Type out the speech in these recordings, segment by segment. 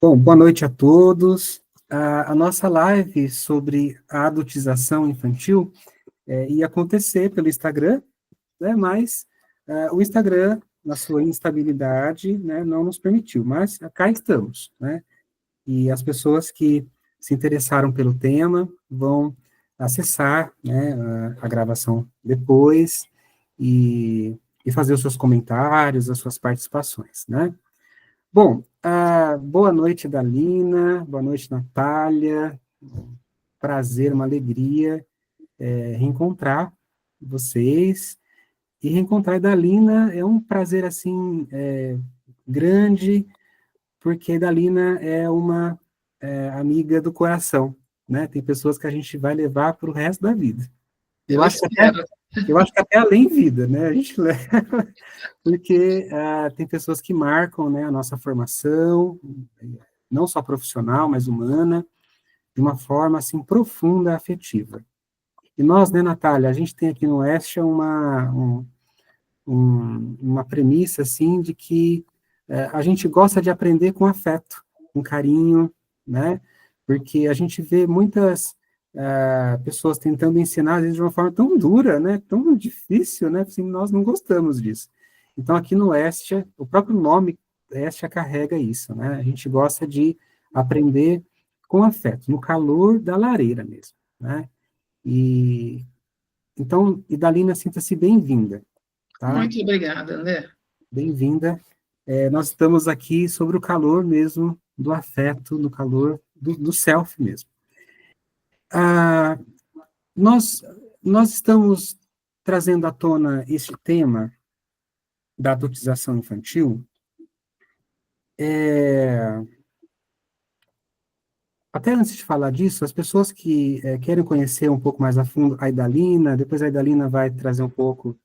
Bom, boa noite a todos. A nossa live sobre a adultização infantil ia acontecer pelo Instagram, né, mas o Instagram, na sua instabilidade, né, não nos permitiu, mas cá estamos, né, e as pessoas que se interessaram pelo tema vão acessar, né, a gravação depois e fazer os seus comentários, as suas participações, né. Bom, boa noite, Dalina, boa noite, Natália, prazer, uma alegria reencontrar vocês, e reencontrar a Dalina é um prazer, assim, grande, porque a Dalina é uma amiga do coração, né, tem pessoas que a gente vai levar para o resto da vida. Eu Eu acho que até, espero. eu acho que até além vida, né, a gente leva, porque tem pessoas que marcam, né, a nossa formação, não só profissional, mas humana, de uma forma, assim, profunda, afetiva. E nós, né, Natália, a gente tem aqui no Oeste uma premissa, assim, de que a gente gosta de aprender com afeto, com carinho, né, porque a gente vê muitas pessoas tentando ensinar, às vezes, de uma forma tão dura, né, tão difícil, né, assim, nós não gostamos disso. Então, aqui no Oeste, o próprio nome Oeste carrega isso, né, a gente gosta de aprender com afeto, no calor da lareira mesmo, né, e então, Idalina, sinta-se bem-vinda, tá? Muito obrigada, André. Bem-vinda. Nós estamos aqui sobre o calor mesmo do afeto, no calor do self mesmo. Ah, nós, nós estamos trazendo à tona este tema da adultização infantil, até antes de falar disso, as pessoas que querem conhecer um pouco mais a fundo a Idalina, depois a Idalina vai trazer um pouco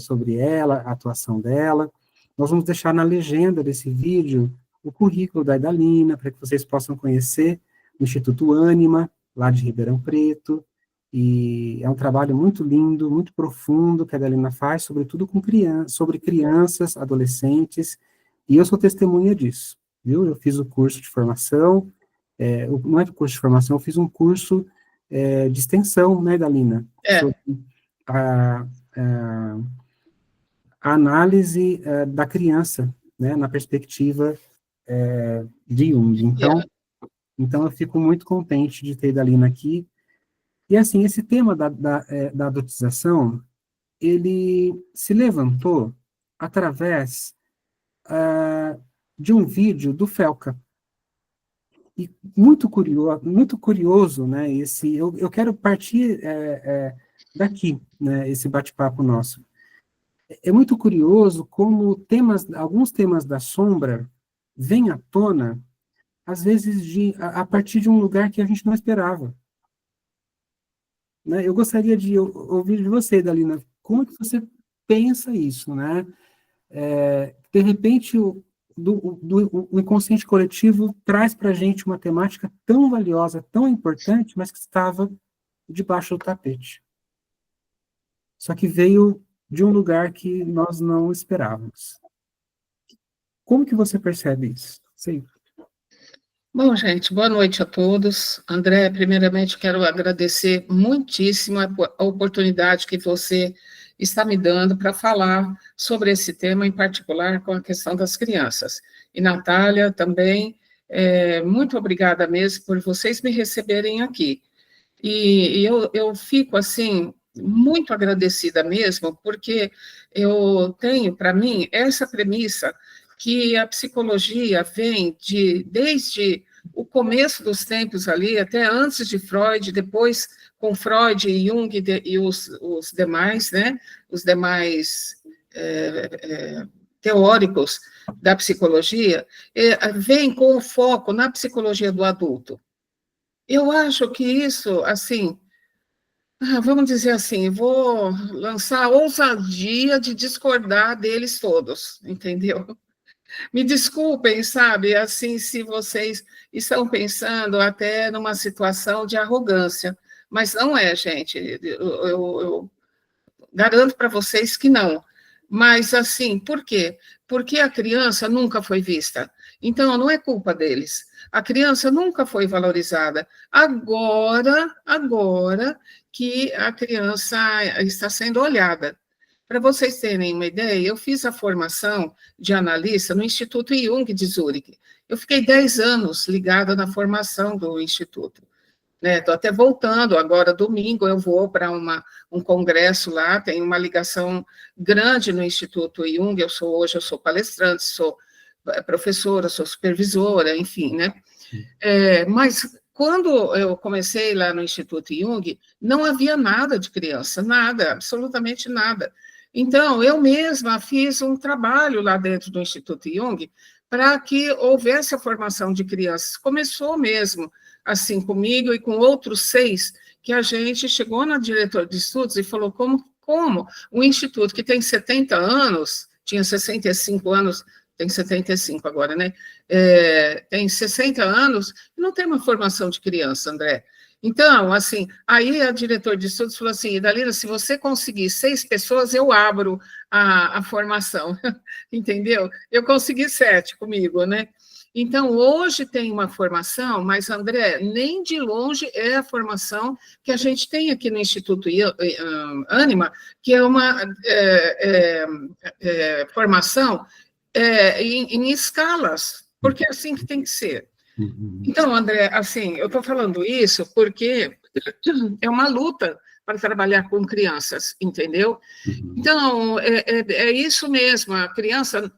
sobre ela, a atuação dela. Nós vamos deixar na legenda desse vídeo o currículo da Idalina, para que vocês possam conhecer o Instituto Ânima, lá de Ribeirão Preto, e é um trabalho muito lindo, muito profundo que a Idalina faz, sobretudo sobre crianças, adolescentes, e eu sou testemunha disso, viu? Eu fiz o curso de formação, não é curso de formação, eu fiz um curso de extensão, né, Dalina, sobre a, a, a análise da criança, né, na perspectiva de Jung. Então, eu fico muito contente de ter a Dalina aqui. E, assim, esse tema da adultização, ele se levantou através de um vídeo do Felca. E muito curioso, né, eu quero partir daqui, né, esse bate-papo nosso. É muito curioso como alguns temas da sombra vêm à tona, às vezes a partir de um lugar que a gente não esperava. Né? Eu gostaria de ouvir de você, Dalina, como é que você pensa isso, né? De repente, o inconsciente coletivo traz para a gente uma temática tão valiosa, tão importante, mas que estava debaixo do tapete. Só que veio de um lugar que nós não esperávamos. Como que você percebe isso? Sim. Bom, gente, boa noite a todos. André, primeiramente quero agradecer muitíssimo a oportunidade que você está me dando para falar sobre esse tema, em particular com a questão das crianças. E, Natália, também, muito obrigada mesmo por vocês me receberem aqui. E eu fico, assim, muito agradecida mesmo, porque eu tenho, para mim, essa premissa que a psicologia vem desde o começo dos tempos ali, até antes de Freud, depois com Freud e Jung e os demais, né, os demais teóricos da psicologia, vem com o foco na psicologia do adulto. Eu acho que isso, assim, vamos dizer assim, vou lançar a ousadia de discordar deles todos, entendeu? Me desculpem, sabe, assim, se vocês estão pensando até numa situação de arrogância, mas não é, gente, eu garanto para vocês que não. Mas, assim, por quê? porque a criança nunca foi vista. Então, não é culpa deles. A criança nunca foi valorizada. Agora que a criança está sendo olhada. Para vocês terem uma ideia, eu fiz a formação de analista no Instituto Jung de Zurique. Eu fiquei 10 anos ligada na formação do Instituto. Estou até voltando, agora domingo eu vou para um congresso lá, tem uma ligação grande no Instituto Jung, hoje eu sou palestrante, sou professora, sou supervisora, enfim, né? Mas quando eu comecei lá no Instituto Jung, não havia nada de criança, nada, absolutamente nada. Então, eu mesma fiz um trabalho lá dentro do Instituto Jung para que houvesse a formação de crianças. Começou mesmo, assim, comigo e com outros 6, que a gente chegou na diretora de estudos e falou como um instituto que tem 70 anos, tinha 65 anos, tem 75 agora, né? Tem 60 anos, não tem uma formação de criança, André. Então, assim, aí a diretora de estudos falou assim, Idalina, se você conseguir 6 pessoas, eu abro a formação, entendeu? Eu consegui 7 comigo, né? Então, hoje tem uma formação, mas, André, nem de longe é a formação que a gente tem aqui no Instituto Ânima, que é uma formação em escalas, porque é assim que tem que ser. Então, André, assim, eu estou falando isso porque é uma luta para trabalhar com crianças, entendeu? Então, é isso mesmo, a criança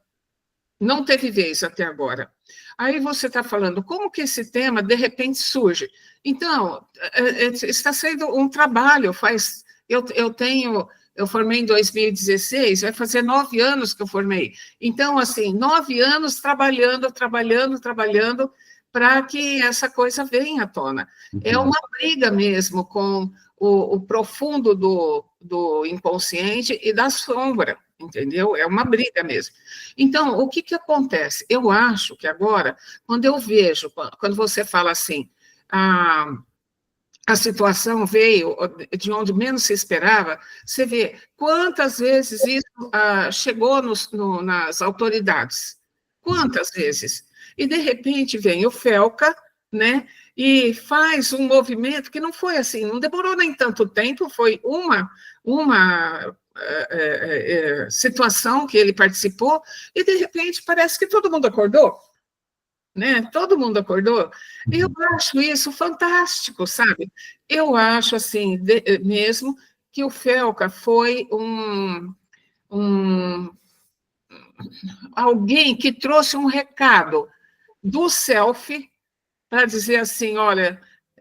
não teve vez até agora. Aí você está falando, como que esse tema, de repente, surge? Então, está sendo um trabalho, eu formei em 2016, vai fazer 9 anos que eu formei. Então, assim, 9 anos trabalhando, para que essa coisa venha à tona. É uma briga mesmo com o profundo do inconsciente e da sombra, entendeu? É uma briga mesmo. Então, o que acontece? Eu acho que agora, quando eu vejo, quando você fala assim, a situação veio de onde menos se esperava, você vê quantas vezes isso chegou nas autoridades. Quantas vezes? E, de repente, vem o Felca, né, e faz um movimento que não foi assim, não demorou nem tanto tempo, foi uma situação que ele participou, e, de repente, parece que todo mundo acordou. Né? Todo mundo acordou. E eu acho isso fantástico, sabe? Eu acho, assim, mesmo que o Felca foi alguém que trouxe um recado do self para dizer assim, olha,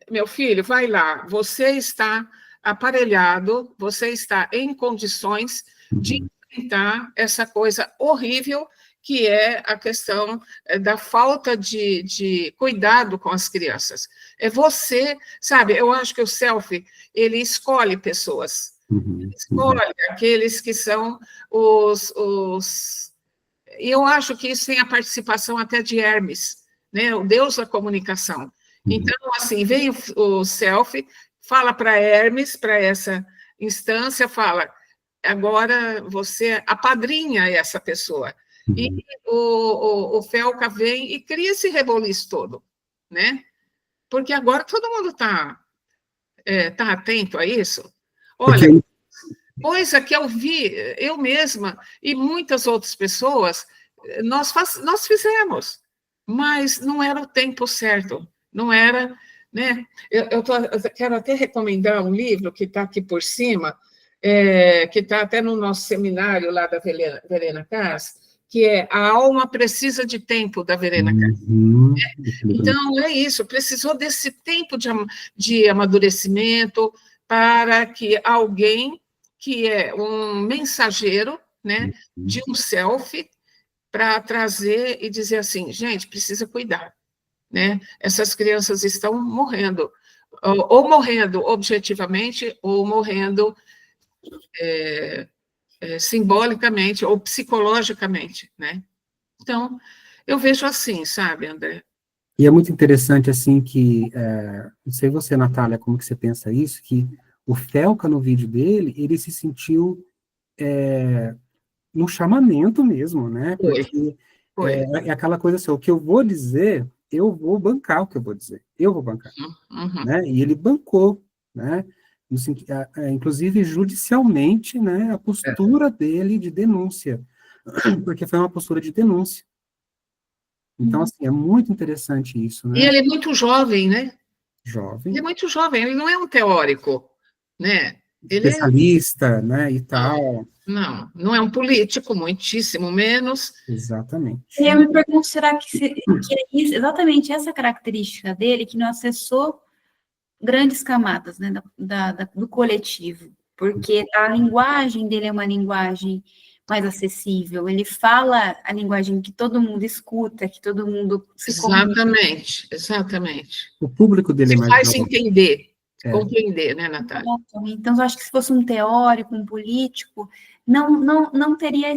meu filho, vai lá, você está aparelhado, você está em condições de enfrentar essa coisa horrível que é a questão da falta de cuidado com as crianças. É você, sabe, eu acho que o self, ele escolhe pessoas, escolhe aqueles que são e eu acho que isso tem a participação até de Hermes, né, o deus da comunicação. Então, assim, vem o self, fala para Hermes, para essa instância, fala, agora você apadrinha essa pessoa. E o Felca vem e cria esse reboliço todo, né? Porque agora todo mundo está atento a isso. Olha, coisa que eu vi, eu mesma e muitas outras pessoas, nós fizemos, mas não era o tempo certo, não era, né? Eu quero até recomendar um livro que está aqui por cima, que está até no nosso seminário lá da Verena Kass, que é A Alma Precisa de Tempo, da Verena Kass. Então, é isso, precisou desse tempo de amadurecimento para que alguém que é um mensageiro, né, de um self, para trazer e dizer assim, gente, precisa cuidar, né? Essas crianças estão morrendo, ou morrendo objetivamente, ou morrendo simbolicamente, ou psicologicamente, né? Então, eu vejo assim, sabe, André? E é muito interessante, assim, que, não sei você, Natália, como que você pensa isso, que o Felca, no vídeo dele, ele se sentiu no chamamento mesmo, né? Foi, Porque foi. é aquela coisa assim, o que eu vou dizer, eu vou bancar o que eu vou dizer, eu vou bancar, Uhum. né? E ele bancou, né? Inclusive judicialmente, né? A É. postura dele de denúncia, porque foi uma postura de denúncia. Então, assim, é muito interessante isso, E né? ele é muito jovem, né? Ele é Jovem, muito jovem, ele não é um teórico, né? Ele é, especialista, né? E não, tal, não é um político, muitíssimo menos. exatamente. E eu me pergunto, será que é exatamente essa característica dele que não acessou grandes camadas, né, do coletivo? Porque a linguagem dele é uma linguagem mais acessível, ele fala a linguagem que todo mundo escuta, que todo mundo se comunica. Exatamente, exatamente. O público dele é Se mais faz jovem. entender, É. compreender, né, Natália? Então, eu acho que se fosse um teórico, um político, não teria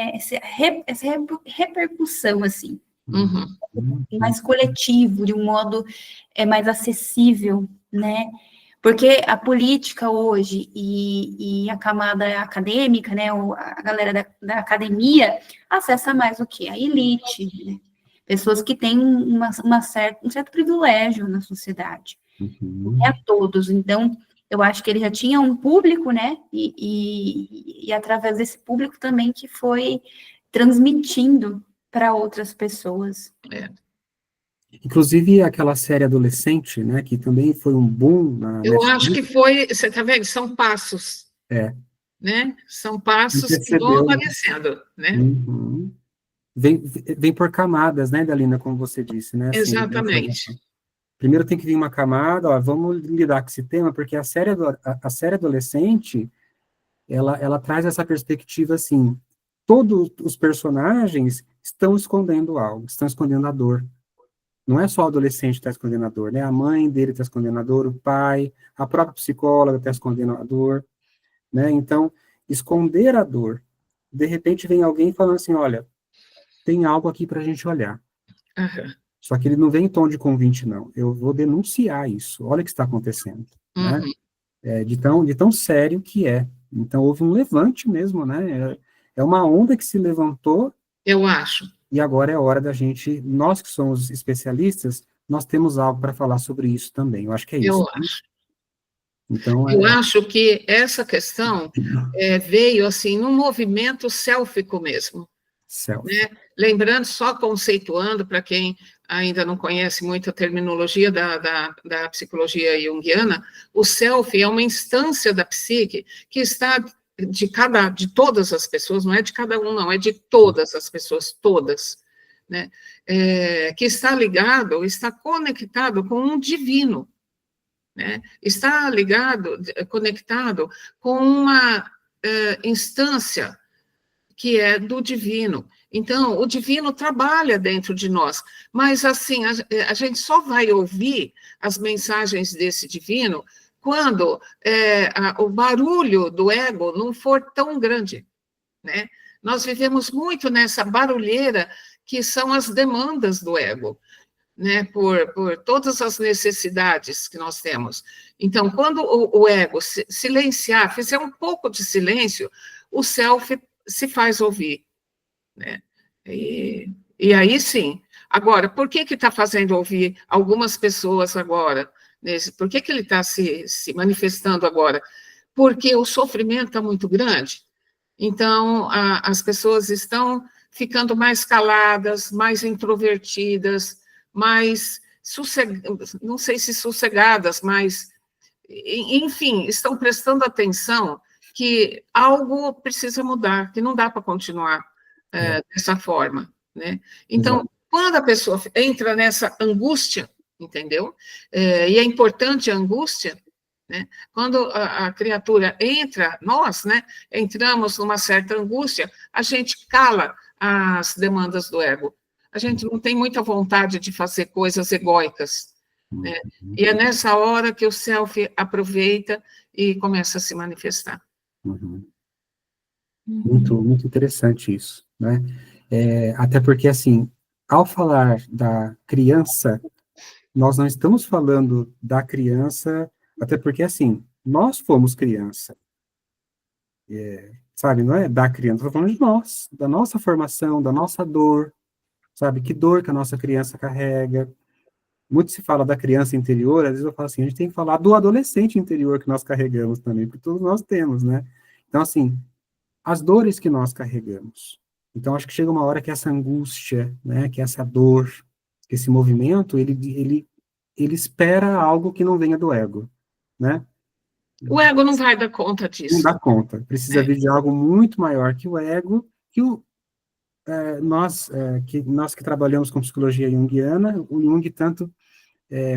essa repercussão, assim, Uhum. mais coletivo, de um modo mais acessível, né? Porque a política hoje e a camada acadêmica, né, a galera da academia, acessa mais o quê? A elite, né? Pessoas que têm um certo privilégio na sociedade. Não é a todos. Então, eu acho que ele já tinha um público, né? E através desse público também que foi transmitindo para outras pessoas. É. Inclusive aquela série adolescente, né, que também foi um boom na Eu acho que Netflix, foi, você está vendo? São passos, é, né? São quem passos que vão percebeu, né? aparecendo, né? Uhum. Vem por camadas, né, Dalina, como você disse, né, assim, a Exatamente. informação. Primeiro tem que vir uma camada, ó, vamos lidar com esse tema, porque a série adolescente, ela traz essa perspectiva, assim, todos os personagens estão escondendo algo, estão escondendo a dor. Não é só o adolescente que está escondendo a dor, né? A mãe dele está escondendo a dor, o pai, a própria psicóloga está escondendo a dor, né? Então, esconder a dor. De repente vem alguém falando assim, olha, tem algo aqui para a gente olhar. Uhum. Só que ele não vem em tom de convite, não. Eu vou denunciar isso. Olha o que está acontecendo, né? Uhum. De tão sério que é. Então, houve um levante mesmo, né? É uma onda que se levantou Eu acho. e agora é hora da gente, nós que somos especialistas, nós temos algo para falar sobre isso também. Eu acho que é isso. Eu acho. Então, Eu acho que essa questão veio assim num movimento sélfico mesmo, self. né? Lembrando, só conceituando, para quem ainda não conhece muito a terminologia da psicologia junguiana, o self é uma instância da psique que está de todas as pessoas, não é de cada um, não, é de todas as pessoas, todas, né? Que está ligado, está conectado com um divino, né? Está ligado, conectado com uma instância que é do divino. Então, o divino trabalha dentro de nós, mas assim, a gente só vai ouvir as mensagens desse divino quando o barulho do ego não for tão grande, né? Nós vivemos muito nessa barulheira que são as demandas do ego, né, por todas as necessidades que nós temos. Então, quando o ego silenciar, fizer um pouco de silêncio, o self se faz ouvir, né? E aí sim. Agora, por que está fazendo ouvir algumas pessoas agora? Por que ele está se manifestando agora? Porque o sofrimento está muito grande. Então, as pessoas estão ficando mais caladas, mais introvertidas, mais não sei se sossegadas, mas, enfim, estão prestando atenção que algo precisa mudar, que não dá para continuar dessa forma, né? Então, Exato. quando a pessoa entra nessa angústia, entendeu? E é importante a angústia, né? Quando a criatura entra, nós, né, entramos numa certa angústia, a gente cala as demandas do ego. A gente não tem muita vontade de fazer coisas egóicas, né? E é nessa hora que o self aproveita e começa a se manifestar. Uhum. Muito, muito interessante isso, né? Até porque, assim, ao falar da criança, nós não estamos falando da criança, até porque, assim, nós fomos criança. sabe? Não é da criança, estou falando de nós, da nossa formação, da nossa dor, sabe? Que dor que a nossa criança carrega. Muito se fala da criança interior, às vezes eu falo assim, a gente tem que falar do adolescente interior que nós carregamos também, porque todos nós temos, né? Então, assim, as dores que nós carregamos. Então, acho que chega uma hora que essa angústia, né, que essa dor, que esse movimento, ele espera algo que não venha do ego, né? O ego não vai dar conta Não disso. dá conta. Precisa vir de algo muito maior que o ego, que nós que trabalhamos com psicologia junguiana, o Jung tanto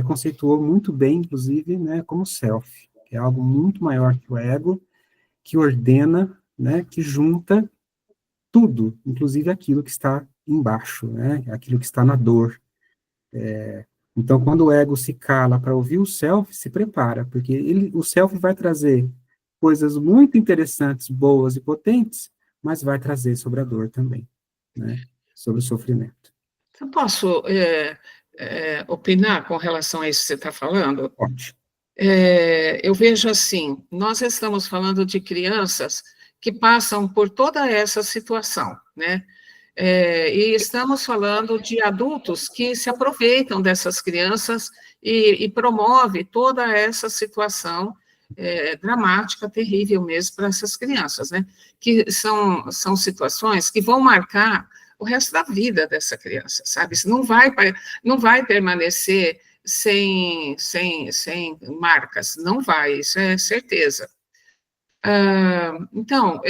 conceituou muito bem, inclusive, né, como self, que é algo muito maior que o ego, que ordena, né, que junta tudo, inclusive aquilo que está embaixo, né, aquilo que está na dor. Então, quando o ego se cala para ouvir o self, se prepara, porque o self vai trazer coisas muito interessantes, boas e potentes, mas vai trazer sobre a dor também, né, sobre o sofrimento. Eu posso opinar com relação a isso que você está falando? Pode. Eu vejo assim, nós estamos falando de crianças que passam por toda essa situação, né? E estamos falando de adultos que se aproveitam dessas crianças e promove toda essa situação dramática, terrível mesmo para essas crianças, né? Que são situações que vão marcar o resto da vida dessa criança, sabe? Isso não vai permanecer sem marcas, não vai, isso é certeza. Então,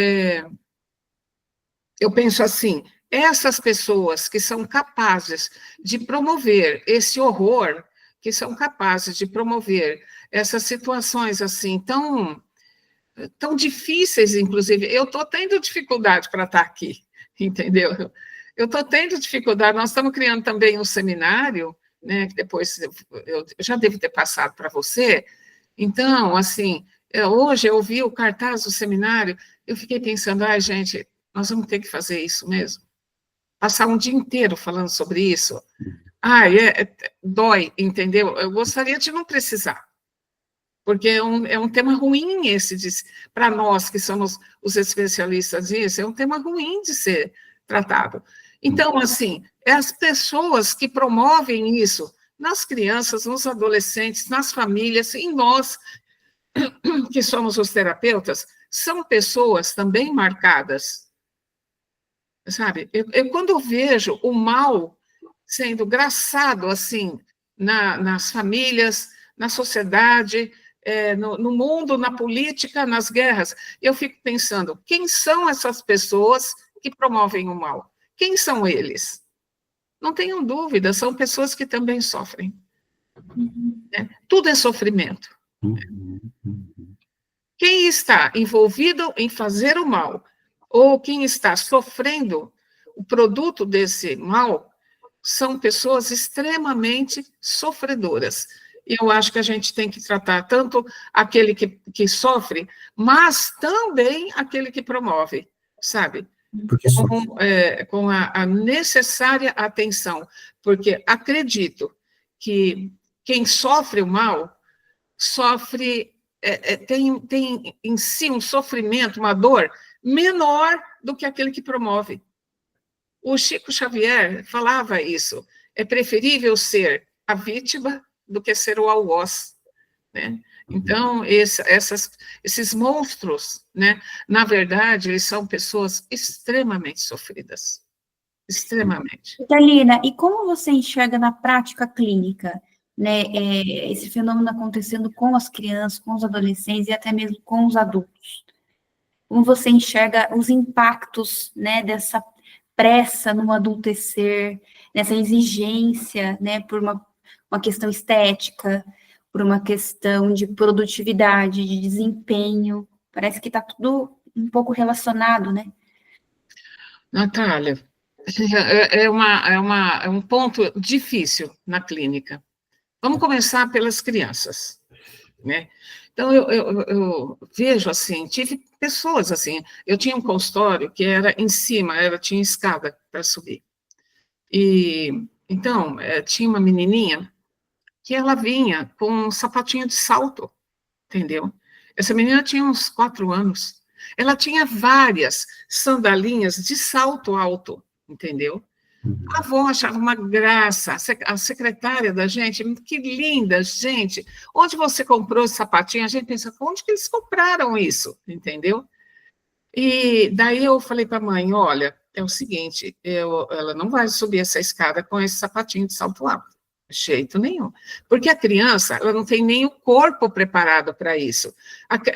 eu penso assim, essas pessoas que são capazes de promover esse horror, que são capazes de promover essas situações assim tão difíceis, inclusive, eu estou tendo dificuldade para estar aqui, entendeu? Eu estou tendo dificuldade, nós estamos criando também um seminário, né, que depois eu já devo ter passado para você, então, assim, hoje eu vi o cartaz do seminário, eu fiquei pensando, gente, nós vamos ter que fazer isso mesmo? Passar um dia inteiro falando sobre isso? Dói, entendeu? Eu gostaria de não precisar, porque é um tema ruim esse, para nós que somos os especialistas nisso, é um tema ruim de ser tratado. Então, assim, as pessoas que promovem isso nas crianças, nos adolescentes, nas famílias, em nós, que somos os terapeutas, são pessoas também marcadas, sabe? Quando eu vejo o mal sendo graçado, assim, nas famílias, na sociedade, no mundo, na política, nas guerras, eu fico pensando, quem são essas pessoas que promovem o mal? Quem são eles? Não tenham dúvida, são pessoas que também sofrem. Né? Tudo é sofrimento. Quem está envolvido em fazer o mal, ou quem está sofrendo o produto desse mal, são pessoas extremamente sofredoras. E eu acho que a gente tem que tratar tanto aquele que sofre, mas também aquele que promove, sabe? Com a necessária atenção, porque acredito que quem sofre o mal sofre, tem em si um sofrimento, uma dor menor do que aquele que promove. O Chico Xavier falava isso, é preferível ser a vítima do que ser o algoz, né? Então, esses monstros, né, na verdade, eles são pessoas extremamente sofridas, extremamente. Thalina, e como você enxerga na prática clínica, né, esse fenômeno acontecendo com as crianças, com os adolescentes e até mesmo com os adultos? Como você enxerga os impactos, né, dessa pressa no adultecer, nessa exigência, né, por uma questão estética, por uma questão de produtividade, de desempenho? Parece que está tudo um pouco relacionado, né? Natália, é um ponto difícil na clínica. Vamos começar pelas crianças, né? Então, eu vejo, assim, tive pessoas, assim, eu tinha um consultório que era em cima, tinha escada para subir. E, então, tinha uma menininha que ela vinha com um sapatinho de salto, entendeu? Essa menina tinha uns 4 anos. ela tinha várias sandalinhas de salto alto, entendeu? A avó achava uma graça, a secretária da gente, que linda, gente, onde você comprou esse sapatinho? A gente pensa, onde que eles compraram isso, entendeu? E daí eu falei para a mãe, olha, é o seguinte, ela não vai subir essa escada com esse sapatinho de salto alto, de jeito nenhum, porque a criança, ela não tem nem o corpo preparado para isso.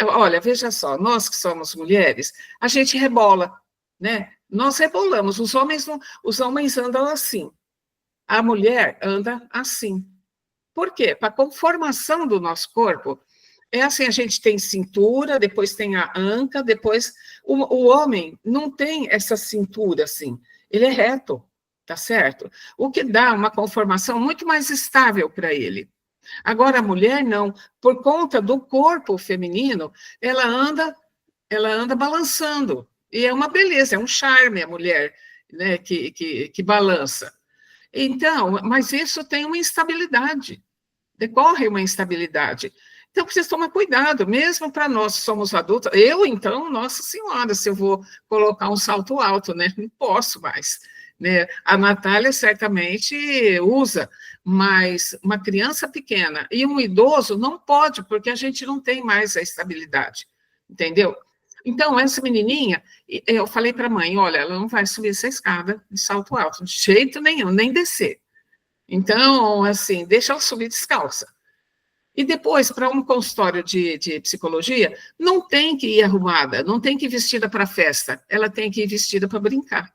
Olha, veja só, nós que somos mulheres, a gente rebola, né? Nós rebolamos, os homens andam assim, a mulher anda assim. Por quê? Para a conformação do nosso corpo, é assim, a gente tem cintura, depois tem a anca, depois o homem não tem essa cintura assim, ele é reto, tá certo? O que dá uma conformação muito mais estável para ele. Agora a mulher não, por conta do corpo feminino, ela anda balançando, e é uma beleza, é um charme a mulher, né, que balança. Então, mas isso tem uma instabilidade, decorre uma instabilidade. Então, precisa tomar cuidado, mesmo para nós que somos adultos. Eu, então, nossa senhora, se eu vou colocar um salto alto, né? Não posso mais. Né? A Natália certamente usa, mas uma criança pequena e um idoso não pode, porque a gente não tem mais a estabilidade, entendeu? Então, essa menininha, eu falei para a mãe, olha, ela não vai subir essa escada de salto alto, de jeito nenhum, nem descer. Então, assim, deixa ela subir descalça. E depois, para um consultório de psicologia, não tem que ir arrumada, não tem que ir vestida para festa, ela tem que ir vestida para brincar.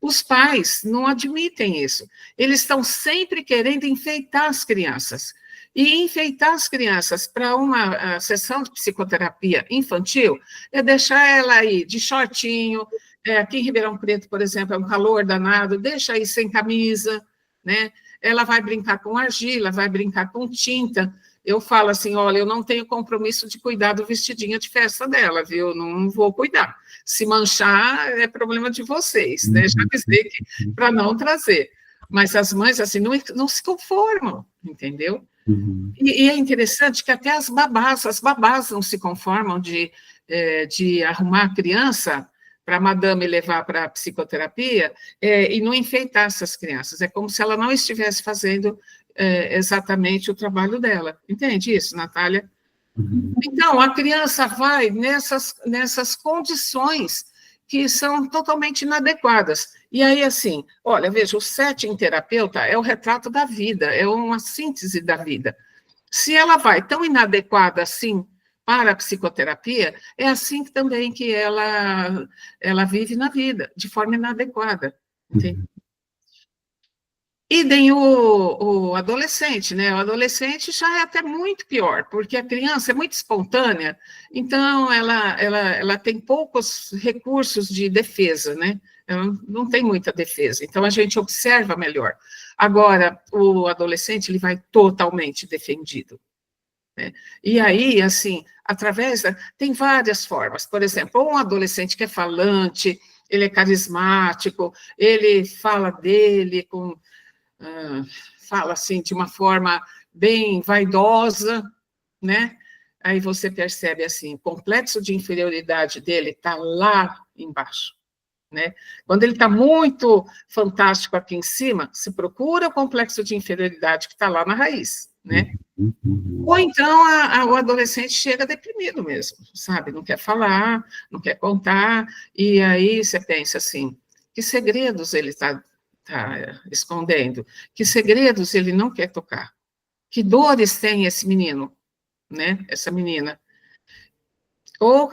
Os pais não admitem isso. Eles estão sempre querendo enfeitar as crianças. E enfeitar as crianças para uma sessão de psicoterapia infantil é deixar ela aí de shortinho, aqui em Ribeirão Preto, por exemplo, é um calor danado, deixa aí sem camisa, né? Ela vai brincar com argila, vai brincar com tinta. Eu falo assim, olha, eu não tenho compromisso de cuidar do vestidinho de festa dela, viu? Não vou cuidar. Se manchar, é problema de vocês, né? Já avisei para não trazer. Mas as mães, assim, não se conformam, entendeu? E é interessante que até as babás não se conformam de arrumar a criança para a madame levar para a psicoterapia e não enfeitar essas crianças. É como se ela não estivesse fazendo exatamente o trabalho dela. Entende isso, Natália? Então, a criança vai nessas condições que são totalmente inadequadas. E aí, assim, olha, veja, o setting terapeuta é o retrato da vida, é uma síntese da vida. Se ela vai tão inadequada assim para a psicoterapia, é assim também que ela vive na vida, de forma inadequada. Entende? Idem o adolescente, né? O adolescente já é até muito pior, porque a criança é muito espontânea, então ela tem poucos recursos de defesa, né? Ela não tem muita defesa, então a gente observa melhor. Agora, o adolescente, ele vai totalmente defendido. Né? E aí, assim, tem várias formas. Por exemplo, um adolescente que é falante, ele é carismático, ele fala dele fala assim de uma forma bem vaidosa, né? Aí você percebe assim, o complexo de inferioridade dele está lá embaixo, né? Quando ele está muito fantástico aqui em cima, se procura o complexo de inferioridade que está lá na raiz, né? Ou então o adolescente chega deprimido mesmo, sabe? Não quer falar, não quer contar, e aí você pensa assim, que segredos ele está escondendo? Que segredos ele não quer tocar? Que dores tem esse menino, né? Essa menina? Ou,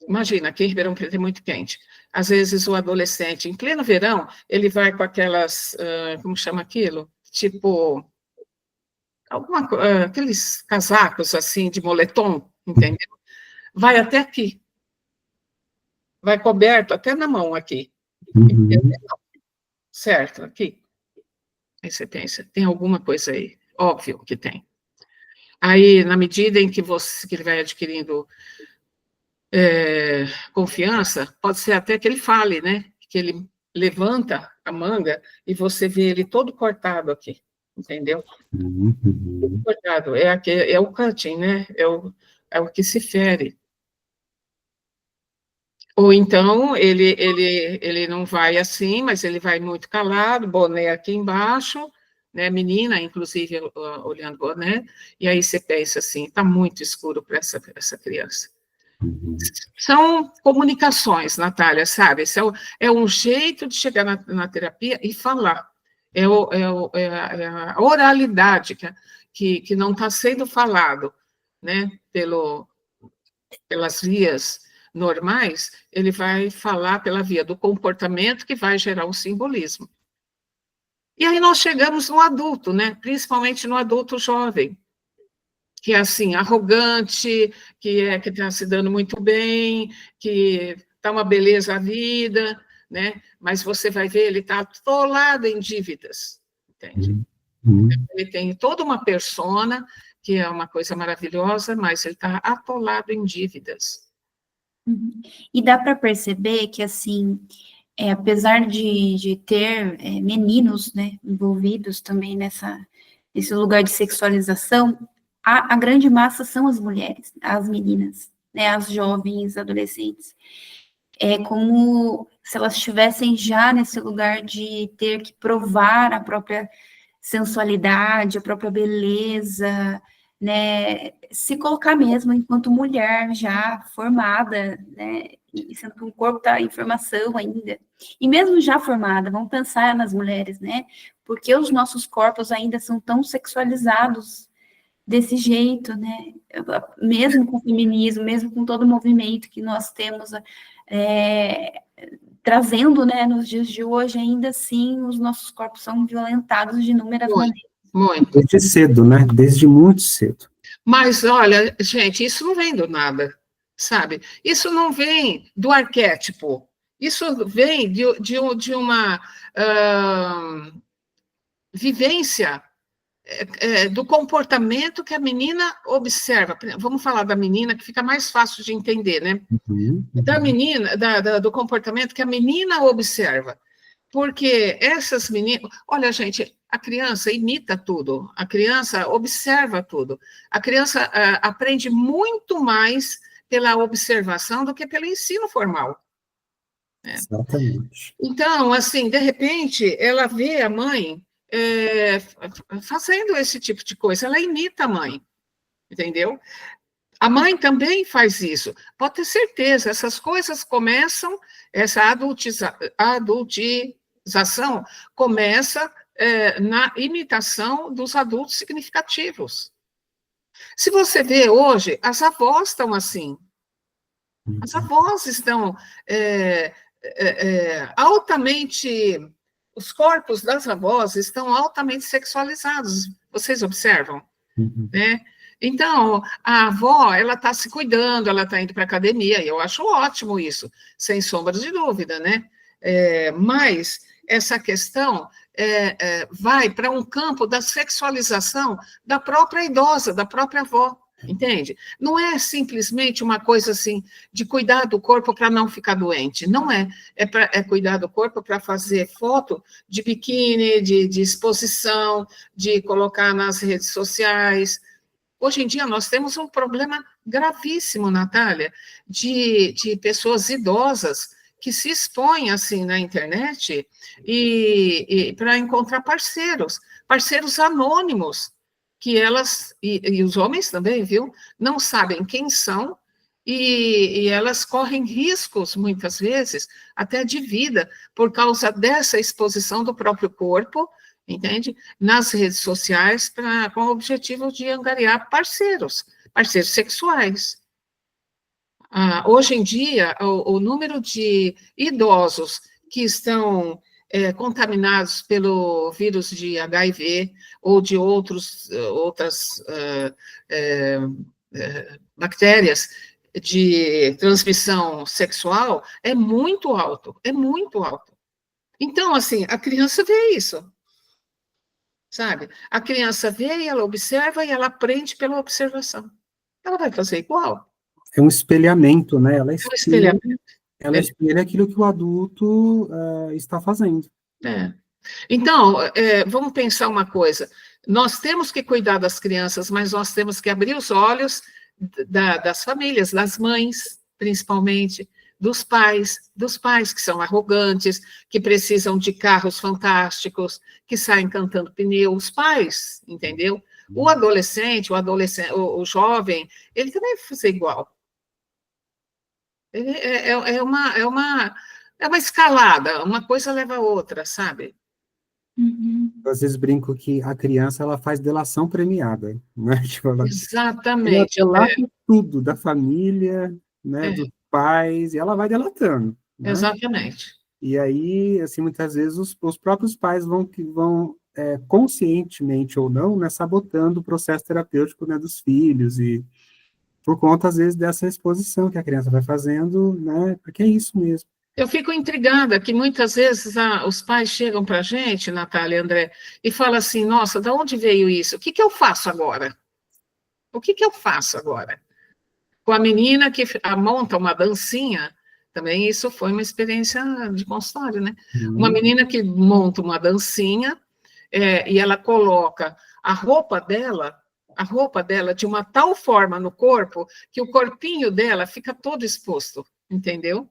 imagina, aqui em Ribeirão Preto é muito quente. Às vezes o adolescente, em pleno verão, ele vai com aquelas, como chama aquilo? Tipo, aqueles casacos assim de moletom, entendeu? Vai até aqui. Vai coberto até na mão aqui. Certo, aqui. Aí você pensa, tem alguma coisa aí? Óbvio que tem. Aí, na medida em que ele vai adquirindo confiança, pode ser até que ele fale, né? Que ele levanta a manga e você vê ele todo cortado aqui, entendeu? Todo cortado. É o cutting, né? É o que se fere. Ou então, ele não vai assim, mas ele vai muito calado, boné aqui embaixo, né, menina, inclusive, olhando boné, e aí você pensa assim, está muito escuro para essa criança. São comunicações, Natália, sabe? É um jeito de chegar na terapia e falar. É a oralidade que não está sendo falado, né, pelas vias normais, ele vai falar pela via do comportamento que vai gerar um simbolismo. E aí nós chegamos no adulto, né? Principalmente no adulto jovem, que é assim, arrogante, que está se dando muito bem, que está uma beleza a vida, né? Mas você vai ver, ele está atolado em dívidas, entende? Ele tem toda uma persona, que é uma coisa maravilhosa, mas ele está atolado em dívidas. E dá para perceber que, assim, apesar de ter meninos, né, envolvidos também nesse lugar de sexualização, a grande massa são as mulheres, as meninas, né, as jovens, adolescentes. É como se elas estivessem já nesse lugar de ter que provar a própria sensualidade, a própria beleza, né, se colocar mesmo enquanto mulher já formada, né, e sendo que o corpo está em formação ainda. E mesmo já formada, vamos pensar nas mulheres, né, porque os nossos corpos ainda são tão sexualizados desse jeito, né, mesmo com o feminismo, mesmo com todo o movimento que nós temos trazendo, né, nos dias de hoje, ainda assim, os nossos corpos são violentados de inúmeras maneiras. Muito. Desde cedo, né? Desde muito cedo. Mas, olha, gente, isso não vem do nada, sabe? Isso não vem do arquétipo. Isso vem de uma vivência do comportamento que a menina observa. Vamos falar da menina, que fica mais fácil de entender, né? Da menina, do comportamento que a menina observa. Porque essas meninas... Olha, gente, a criança imita tudo, a criança observa tudo. A criança aprende muito mais pela observação do que pelo ensino formal. Né? Exatamente. Então, assim, de repente, ela vê a mãe fazendo esse tipo de coisa, ela imita a mãe, entendeu? A mãe também faz isso. Pode ter certeza, essas coisas começam, essa adultização começa na imitação dos adultos significativos. Se você vê hoje, as avós estão assim. As avós estão altamente... Os corpos das avós estão altamente sexualizados. Vocês observam? Né? Então, a avó, ela está se cuidando, ela está indo para a academia, e eu acho ótimo isso, sem sombra de dúvida, né? Mas essa questão vai para um campo da sexualização da própria idosa, da própria avó, entende? Não é simplesmente uma coisa assim, de cuidar do corpo para não ficar doente, não é. É cuidar do corpo para fazer foto de biquíni, de exposição, de colocar nas redes sociais. Hoje em dia, nós temos um problema gravíssimo, Natália, de pessoas idosas que se expõem, assim, na internet e para encontrar parceiros anônimos, que elas, e os homens também, viu, não sabem quem são, e elas correm riscos, muitas vezes, até de vida, por causa dessa exposição do próprio corpo, entende? Nas redes sociais, com o objetivo de angariar parceiros sexuais. Hoje em dia, o número de idosos que estão contaminados pelo vírus de HIV ou de outras bactérias de transmissão sexual é muito alto, é muito alto. Então, assim, a criança vê isso. Sabe? A criança vê e ela observa e ela aprende pela observação. Ela vai fazer igual. É um espelhamento, né? Ela espelhamento. Ela espelha aquilo que o adulto está fazendo. Então, vamos pensar uma coisa. Nós temos que cuidar das crianças, mas nós temos que abrir os olhos das famílias, das mães, principalmente, dos pais que são arrogantes, que precisam de carros fantásticos, que saem cantando pneu, os pais, entendeu? O adolescente, o jovem, ele também vai fazer igual. É uma escalada, uma coisa leva a outra, sabe? Uhum. Às vezes brinco que a criança, ela faz delação premiada, né? Tipo, ela Exatamente. delata tudo, da família, né, dos pais, e ela vai delatando, né? Exatamente. E aí, assim, muitas vezes os próprios pais vão conscientemente ou não, né, sabotando o processo terapêutico, né, dos filhos, e por conta, às vezes, dessa exposição que a criança vai fazendo, né, porque é isso mesmo. Eu fico intrigada que muitas vezes os pais chegam para a gente, Natália e André, e falam assim, nossa, de onde veio isso? O que eu faço agora? O que eu faço agora? Com a menina que monta uma dancinha, também isso foi uma experiência de consultório, né? Uma menina que monta uma dancinha, e ela coloca a roupa dela de uma tal forma no corpo que o corpinho dela fica todo exposto, entendeu?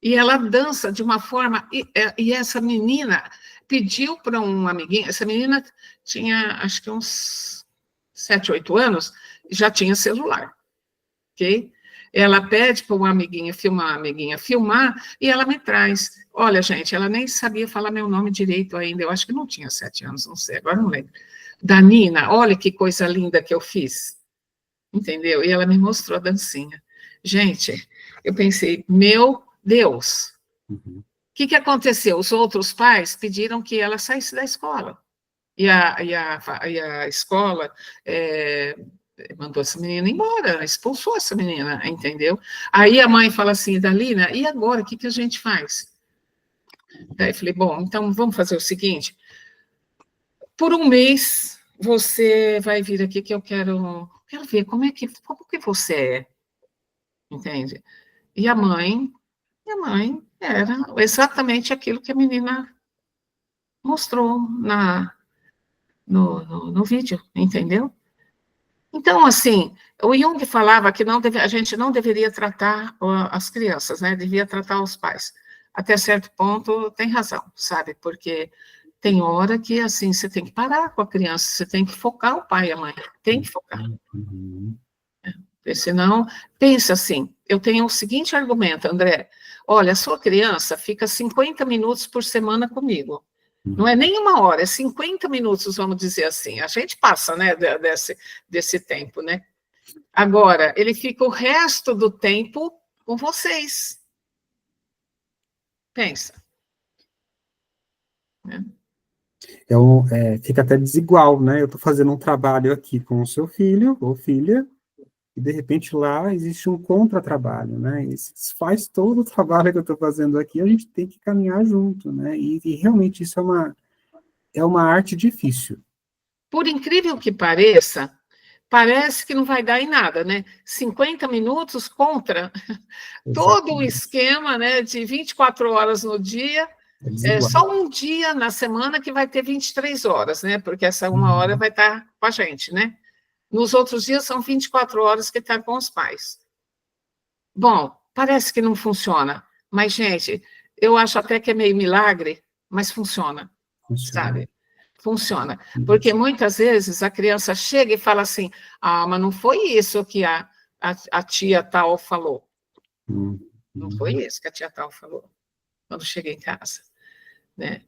E ela dança de uma forma. E essa menina pediu para um amiguinho. Essa menina tinha, acho que uns 7, 8 anos, já tinha celular. Ok? Ela pede para um amiguinho filmar, e ela me traz. Olha, gente, ela nem sabia falar meu nome direito ainda. Eu acho que não tinha 7 anos, não sei, agora não lembro. Danina, olha que coisa linda que eu fiz. Entendeu? E ela me mostrou a dancinha. Gente, eu pensei, meu Deus, o que aconteceu? Os outros pais pediram que ela saísse da escola. E a escola mandou essa menina embora, expulsou essa menina, entendeu? Aí a mãe fala assim, Dalina, e agora, o que a gente faz? Daí eu falei, bom, então vamos fazer o seguinte, por um mês você vai vir aqui que eu quero ver como que você é, entende? E a mãe era exatamente aquilo que a menina mostrou no vídeo, entendeu? Então, assim, o Jung falava que a gente não deveria tratar as crianças, né? Devia tratar os pais. Até certo ponto, tem razão, sabe? Porque tem hora que, assim, você tem que parar com a criança, você tem que focar o pai e a mãe, tem que focar. Porque senão, pensa assim, eu tenho o seguinte argumento, André, olha, a sua criança fica 50 minutos por semana comigo, não é nem 1 hora, é 50 minutos, vamos dizer assim, a gente passa, né, desse tempo, né? Agora, ele fica o resto do tempo com vocês. Pensa. Né? Fica até desigual, né? Eu estou fazendo um trabalho aqui com o seu filho ou filha, e de repente lá existe um contra-trabalho, né? E se faz todo o trabalho que eu estou fazendo aqui, a gente tem que caminhar junto, né? E realmente isso é uma arte difícil. Por incrível que pareça, parece que não vai dar em nada, né? 50 minutos contra todo o esquema, né, de 24 horas no dia, só um dia na semana que vai ter 23 horas, né? Porque essa 1 hora vai estar com a gente, né? Nos outros dias são 24 horas que está com os pais. Bom, parece que não funciona, mas, gente, eu acho até que é meio milagre, mas funciona. Sabe? Funciona. Porque muitas vezes a criança chega e fala assim, mas não foi isso que a tia tal falou. Não foi isso que a tia tal falou, quando chega em casa. Né?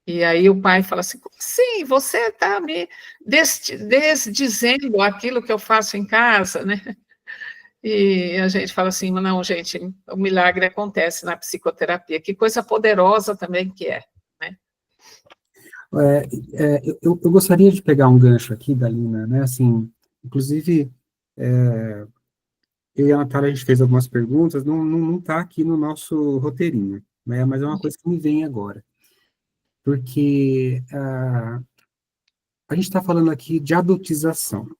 E aí o pai fala assim, como assim? Você está me desdizendo aquilo que eu faço em casa, né? E a gente fala assim, não, gente, o milagre acontece na psicoterapia. Que coisa poderosa também que é. Eu gostaria de pegar um gancho aqui, Dalina, né? Assim, inclusive, eu e a Natália, a gente fez algumas perguntas, não está aqui no nosso roteirinho, né? Mas é uma coisa que me vem agora. Porque a gente está falando aqui de adultização.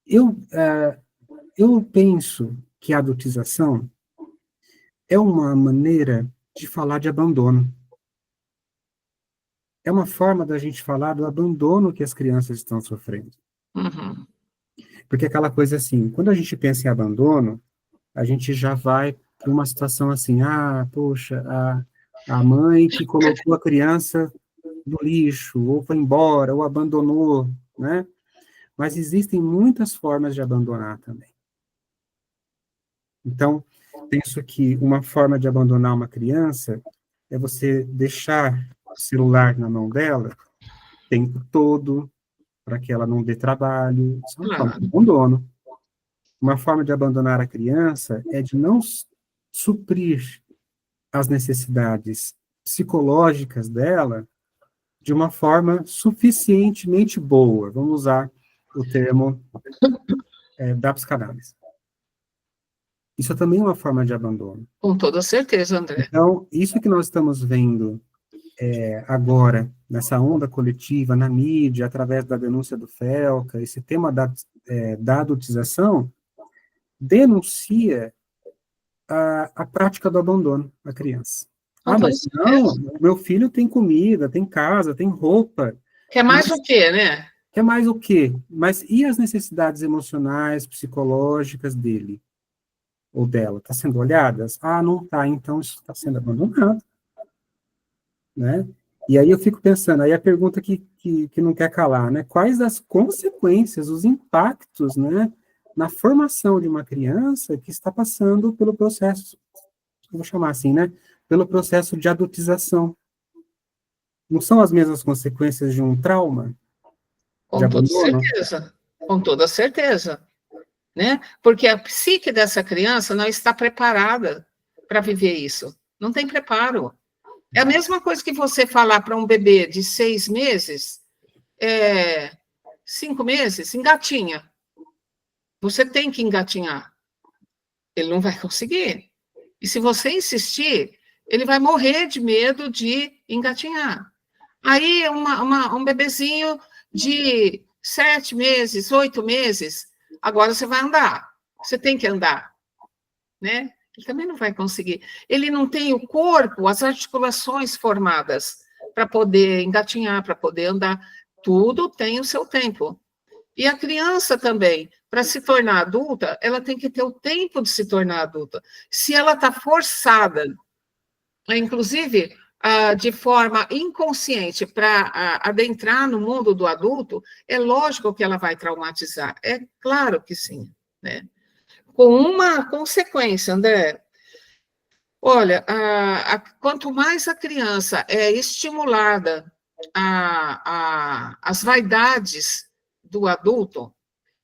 Eu penso que a adultização é uma maneira de falar de abandono. É uma forma da gente falar do abandono que as crianças estão sofrendo. Uhum. Porque aquela coisa assim, quando a gente pensa em abandono, a gente já vai para uma situação assim, poxa, a mãe que colocou a criança no lixo, ou foi embora, ou abandonou, né? Mas existem muitas formas de abandonar também. Então, penso que uma forma de abandonar uma criança é você deixar o celular na mão dela o tempo todo, para que ela não dê trabalho. Isso é uma forma de abandono. Uma forma de abandonar a criança é de não suprir as necessidades psicológicas dela de uma forma suficientemente boa. Vamos usar o termo da psicanálise. Isso também é uma forma de abandono. Com toda certeza, André. Então, isso que nós estamos vendo agora, nessa onda coletiva, na mídia, através da denúncia do Felca, esse tema da adultização, denuncia a prática do abandono da criança. Mas não, meu filho tem comida, tem casa, tem roupa. Quer mais o quê, né? Quer mais o quê? Mas e as necessidades emocionais, psicológicas dele? Ou dela? Está sendo olhadas? Não está, então isso está sendo abandonado. Né? E aí eu fico pensando, aí a pergunta que não quer calar, né? Quais as consequências, os impactos, né, na formação de uma criança que está passando pelo processo, vou chamar assim, né, pelo processo de adultização? Não são as mesmas consequências de um trauma? Com toda certeza, com toda certeza, né? Porque a psique dessa criança não está preparada para viver isso, não tem preparo. É a mesma coisa que você falar para um bebê de 6 meses, 5 meses, engatinha. Você tem que engatinhar. Ele não vai conseguir. E se você insistir, ele vai morrer de medo de engatinhar. Aí, um bebezinho de 7 meses, 8 meses, agora você vai andar. Você tem que andar, né? Ele também não vai conseguir. Ele não tem o corpo, as articulações formadas para poder engatinhar, para poder andar. Tudo tem o seu tempo. E a criança também, para se tornar adulta, ela tem que ter o tempo de se tornar adulta. Se ela está forçada, inclusive de forma inconsciente, para adentrar no mundo do adulto, é lógico que ela vai traumatizar. É claro que sim, né? Com uma consequência, André. Olha, quanto mais a criança é estimulada às vaidades do adulto,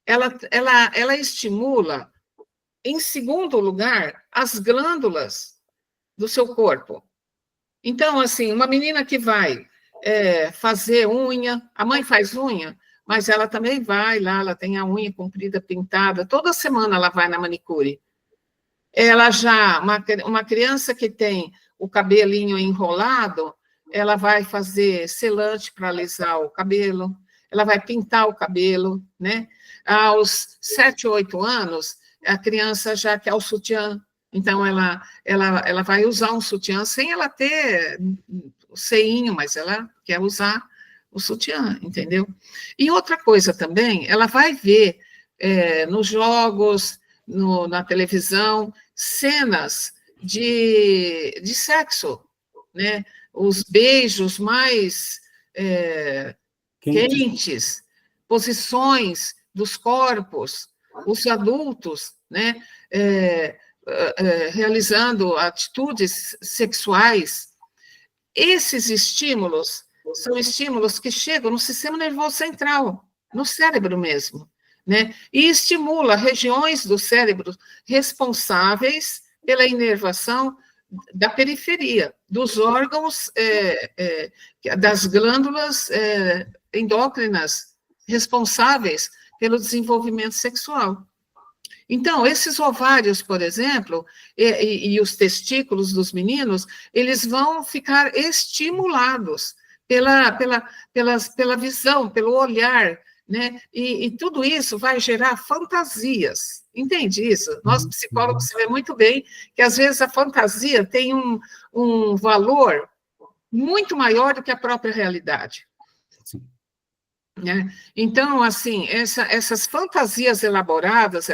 ela estimula, em segundo lugar, as glândulas do seu corpo. Então, assim, uma menina que vai fazer unha, a mãe faz unha, mas ela também vai lá, ela tem a unha comprida, pintada, toda semana ela vai na manicure. Ela já, uma criança que tem o cabelinho enrolado, ela vai fazer selante para alisar o cabelo, ela vai pintar o cabelo, né? Aos 7, 8 anos, a criança já quer o sutiã, então ela vai usar um sutiã sem ela ter o seinho, mas ela quer usar o sutiã, entendeu? E outra coisa também, ela vai ver nos jogos, na televisão, cenas de sexo, né? Os beijos mais quentes, posições dos corpos, os adultos, né? Realizando atitudes sexuais. Esses estímulos são estímulos que chegam no sistema nervoso central, no cérebro mesmo, né? E estimula regiões do cérebro responsáveis pela inervação da periferia, dos órgãos, das glândulas endócrinas responsáveis pelo desenvolvimento sexual. Então, esses ovários, por exemplo, e os testículos dos meninos, eles vão ficar estimulados pela visão, pelo olhar, né? E tudo isso vai gerar fantasias. Entende isso? Nós, psicólogos, sabemos muito bem que, às vezes, a fantasia tem um valor muito maior do que a própria realidade. né? Então, assim, essas fantasias elaboradas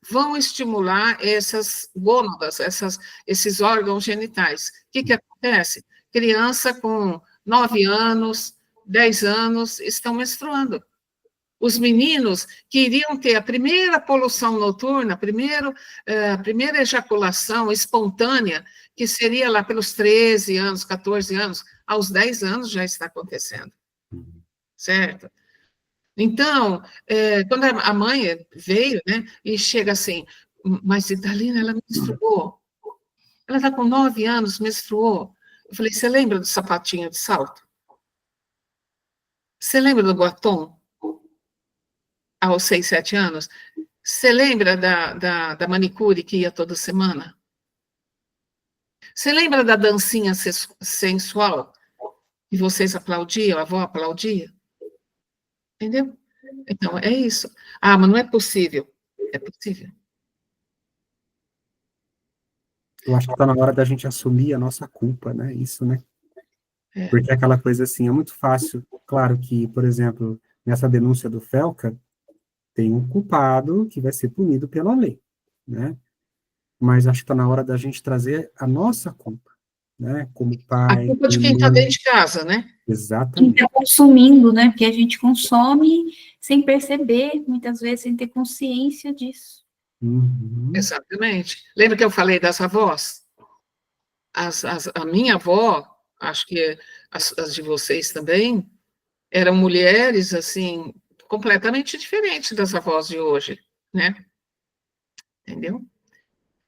vão estimular essas gônadas, esses órgãos genitais. O que acontece? Criança com 9 anos, 10 anos, estão menstruando. Os meninos que iriam ter a primeira poluição noturna, a primeira ejaculação espontânea, que seria lá pelos 13 anos, 14 anos, aos 10 anos já está acontecendo. Certo? Então, quando a mãe veio, né, e chega assim, mas Idalina, ela menstruou. Ela está com 9 anos, menstruou. Eu falei, você lembra do sapatinho de salto? Você lembra do batom? Aos 6, 7 anos? Você lembra da manicure que ia toda semana? Você lembra da dancinha sensual? E vocês aplaudiam, a avó aplaudia? Entendeu? Então, é isso. Ah, mas não é possível. É possível. Eu acho que está na hora da gente assumir a nossa culpa, né? Isso, né? Porque é aquela coisa assim, é muito fácil. Claro que, por exemplo, nessa denúncia do Felca, tem um culpado que vai ser punido pela lei, né? Mas acho que está na hora da gente trazer a nossa culpa, né? Como A pai, culpa de como quem está mãe. dentro de casa, né? Quem Exatamente. está consumindo, né? Porque a gente consome sem perceber, muitas vezes sem ter consciência disso. Uhum. Exatamente. Lembra que eu falei das avós? A minha avó, acho que as de vocês também, eram mulheres, assim, completamente diferentes das avós de hoje, né? Entendeu?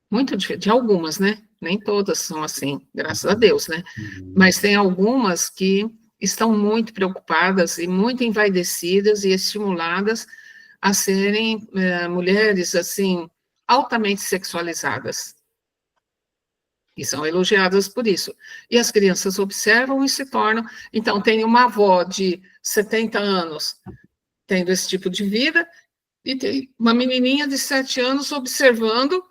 Muito diferente. De algumas, né? Nem todas são assim, graças a Deus, né? Uhum. Mas tem algumas que estão muito preocupadas e muito envaidecidas e estimuladas a serem mulheres, assim, altamente sexualizadas. E são elogiadas por isso. E as crianças observam e se tornam. Então, tem uma avó de 70 anos tendo esse tipo de vida, e tem uma menininha de 7 anos observando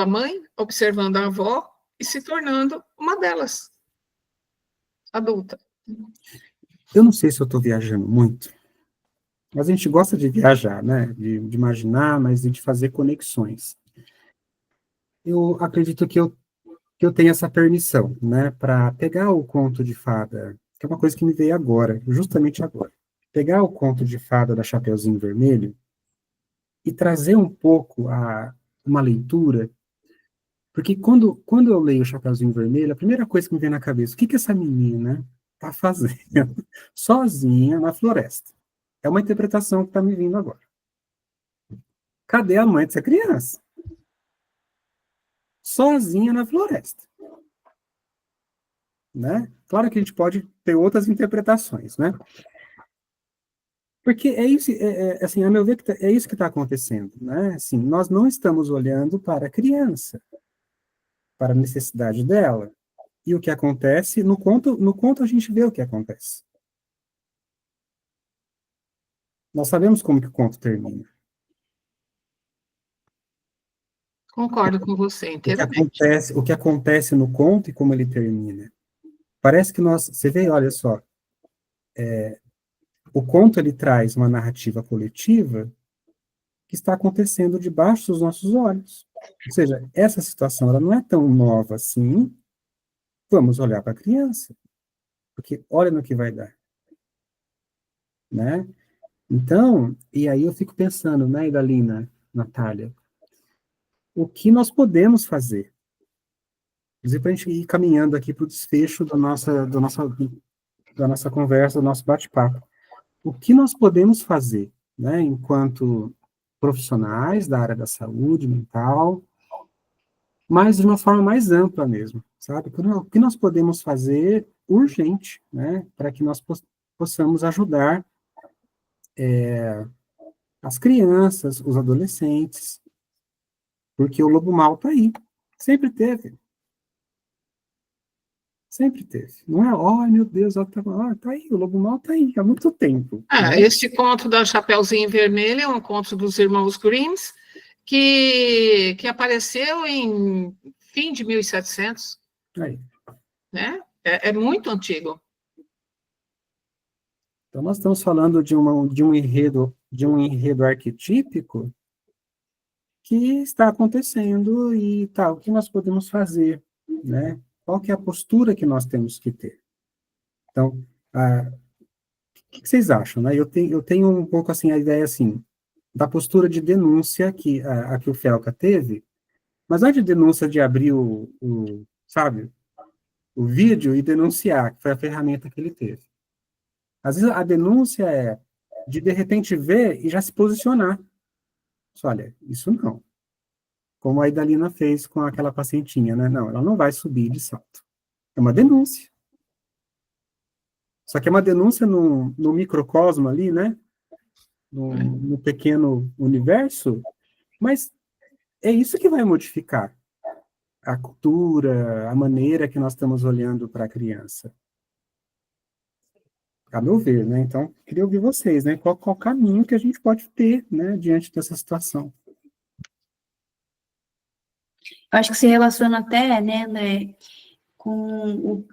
a mãe, observando a avó e se tornando uma delas, adulta. Eu não sei se eu estou viajando muito, mas a gente gosta de viajar, né? De imaginar, mas de fazer conexões. Eu acredito que eu tenho essa permissão, né? Para pegar o conto de fada, que é uma coisa que me veio agora, justamente agora. Pegar o conto de fada da Chapeuzinho Vermelho e trazer um pouco uma leitura, porque quando eu leio o Chapeuzinho Vermelho, a primeira coisa que me vem na cabeça, o que essa menina está fazendo sozinha na floresta? É uma interpretação que está me vindo agora. Cadê a mãe dessa criança? Sozinha na floresta. Né? Claro que a gente pode ter outras interpretações, né? Porque é isso, assim, a meu ver, é isso que está acontecendo, né? Assim, nós não estamos olhando para a criança, para a necessidade dela. E o que acontece, no conto a gente vê o que acontece. Nós sabemos como que o conto termina. Concordo com você inteiramente. O que acontece no conto e como ele termina. Parece que você vê, olha só, o conto ele traz uma narrativa coletiva que está acontecendo debaixo dos nossos olhos. Ou seja, essa situação ela não é tão nova assim. Vamos olhar para a criança, porque olha no que vai dar, né? Então, e aí eu fico pensando, né, Idalina, Natália, o que nós podemos fazer? Inclusive, para a gente ir caminhando aqui para o desfecho da nossa conversa, do nosso bate-papo. O que nós podemos fazer, né, enquanto profissionais da área da saúde mental, mas de uma forma mais ampla mesmo, sabe? O que nós podemos fazer urgente, né, para que nós possamos ajudar as crianças, os adolescentes, porque o lobo mau está aí, sempre teve. Sempre teve. Não é, oh, meu Deus, tá aí, o lobo mau tá aí, há muito tempo. Né? Esse conto da Chapeuzinho Vermelho é um conto dos irmãos Grimms, que apareceu em fim de 1700. Aí. Né? É muito antigo. Então, nós estamos falando de um enredo arquetípico que está acontecendo e tal, o que nós podemos fazer, né? Qual que é a postura que nós temos que ter? Então, o que vocês acham, né? Eu tenho um pouco, assim, a ideia, assim, da postura de denúncia que que o Felca teve, mas não é de denúncia de abrir sabe, o vídeo e denunciar, que foi a ferramenta que ele teve. Às vezes a denúncia é de repente, ver e já se posicionar. Olha, isso não. Como a Idalina fez com aquela pacientinha, né? Não, ela não vai subir de salto. É uma denúncia. Só que é uma denúncia no microcosmo ali, né? No pequeno universo, mas é isso que vai modificar a cultura, a maneira que nós estamos olhando para a criança. A meu ver, né? Então, queria ouvir vocês, né? Qual o caminho que a gente pode ter, né, diante dessa situação? Eu acho que se relaciona até, né, com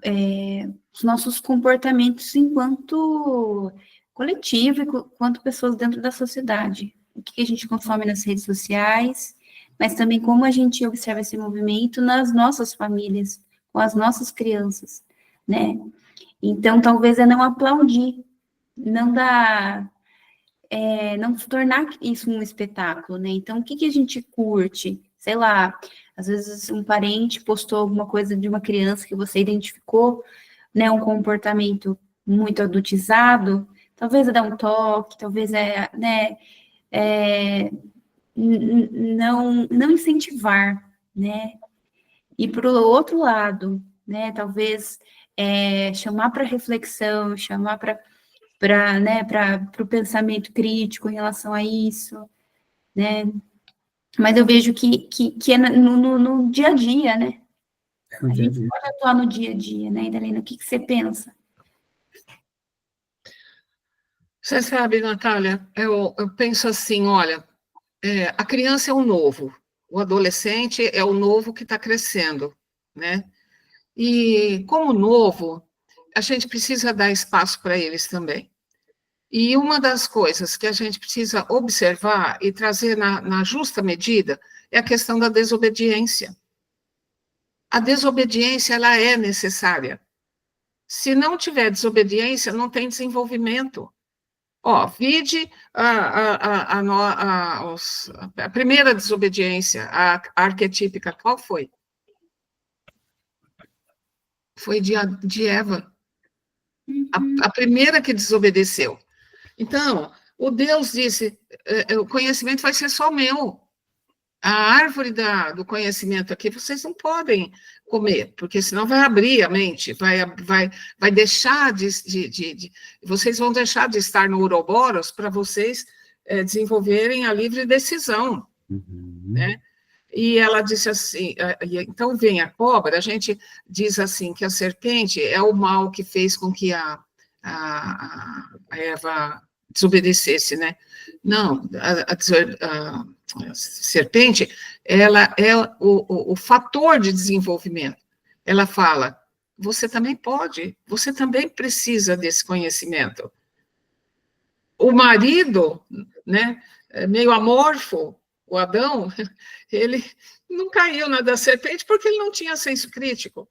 os nossos comportamentos enquanto coletivo, enquanto pessoas dentro da sociedade. O que a gente consome nas redes sociais, mas também como a gente observa esse movimento nas nossas famílias, com as nossas crianças, né? Então, talvez é não aplaudir, não dar, não tornar isso um espetáculo, né? Então, o que a gente curte? Sei lá, às vezes um parente postou alguma coisa de uma criança que você identificou, né, um comportamento muito adultizado, talvez é dar um toque, talvez não incentivar, né? E para o outro lado, né, talvez chamar para reflexão, chamar para o pensamento crítico em relação a isso, né? Mas eu vejo que é no dia a dia, né? No A dia a gente dia. pode atuar no dia a dia, né, Idalina? O que você pensa? Você sabe, Natália, eu penso assim, olha, a criança é o novo, o adolescente é o novo que está crescendo, né? E como novo, a gente precisa dar espaço para eles também. E uma das coisas que a gente precisa observar e trazer na justa medida é a questão da desobediência. A desobediência, ela é necessária. Se não tiver desobediência, não tem desenvolvimento. Ó, vide a primeira desobediência, a arquetípica, qual foi? Foi de Eva. A primeira que desobedeceu. Então, o Deus disse, o conhecimento vai ser só meu. A árvore do conhecimento aqui, vocês não podem comer, porque senão vai abrir a mente, vai deixar vocês vão deixar de estar no Ouroboros para vocês desenvolverem a livre decisão, né? E ela disse assim, então vem a cobra, a gente diz assim, que a serpente é o mal que fez com que a Eva desobedecesse, né? Não, a serpente, ela é o fator de desenvolvimento. Ela fala, você também pode, você também precisa desse conhecimento. O marido, né, meio amorfo, o Adão, ele não caiu na da serpente porque ele não tinha senso crítico.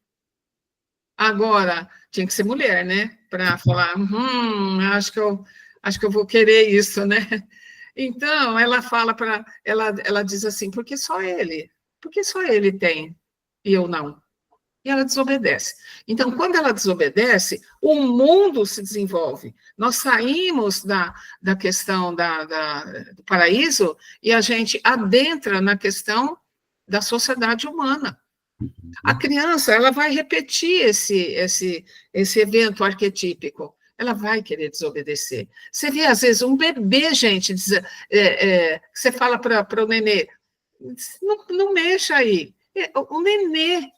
Agora, tinha que ser mulher, né, para falar, acho que eu vou querer isso, né? Então, ela fala ela diz assim, porque só ele tem, e eu não. E ela desobedece. Então, quando ela desobedece, o mundo se desenvolve. Nós saímos da questão do paraíso e a gente adentra na questão da sociedade humana. A criança, ela vai repetir esse evento arquetípico. Ela vai querer desobedecer. Você vê, às vezes, um bebê, gente, você fala para o nenê, não mexa aí. O nenê,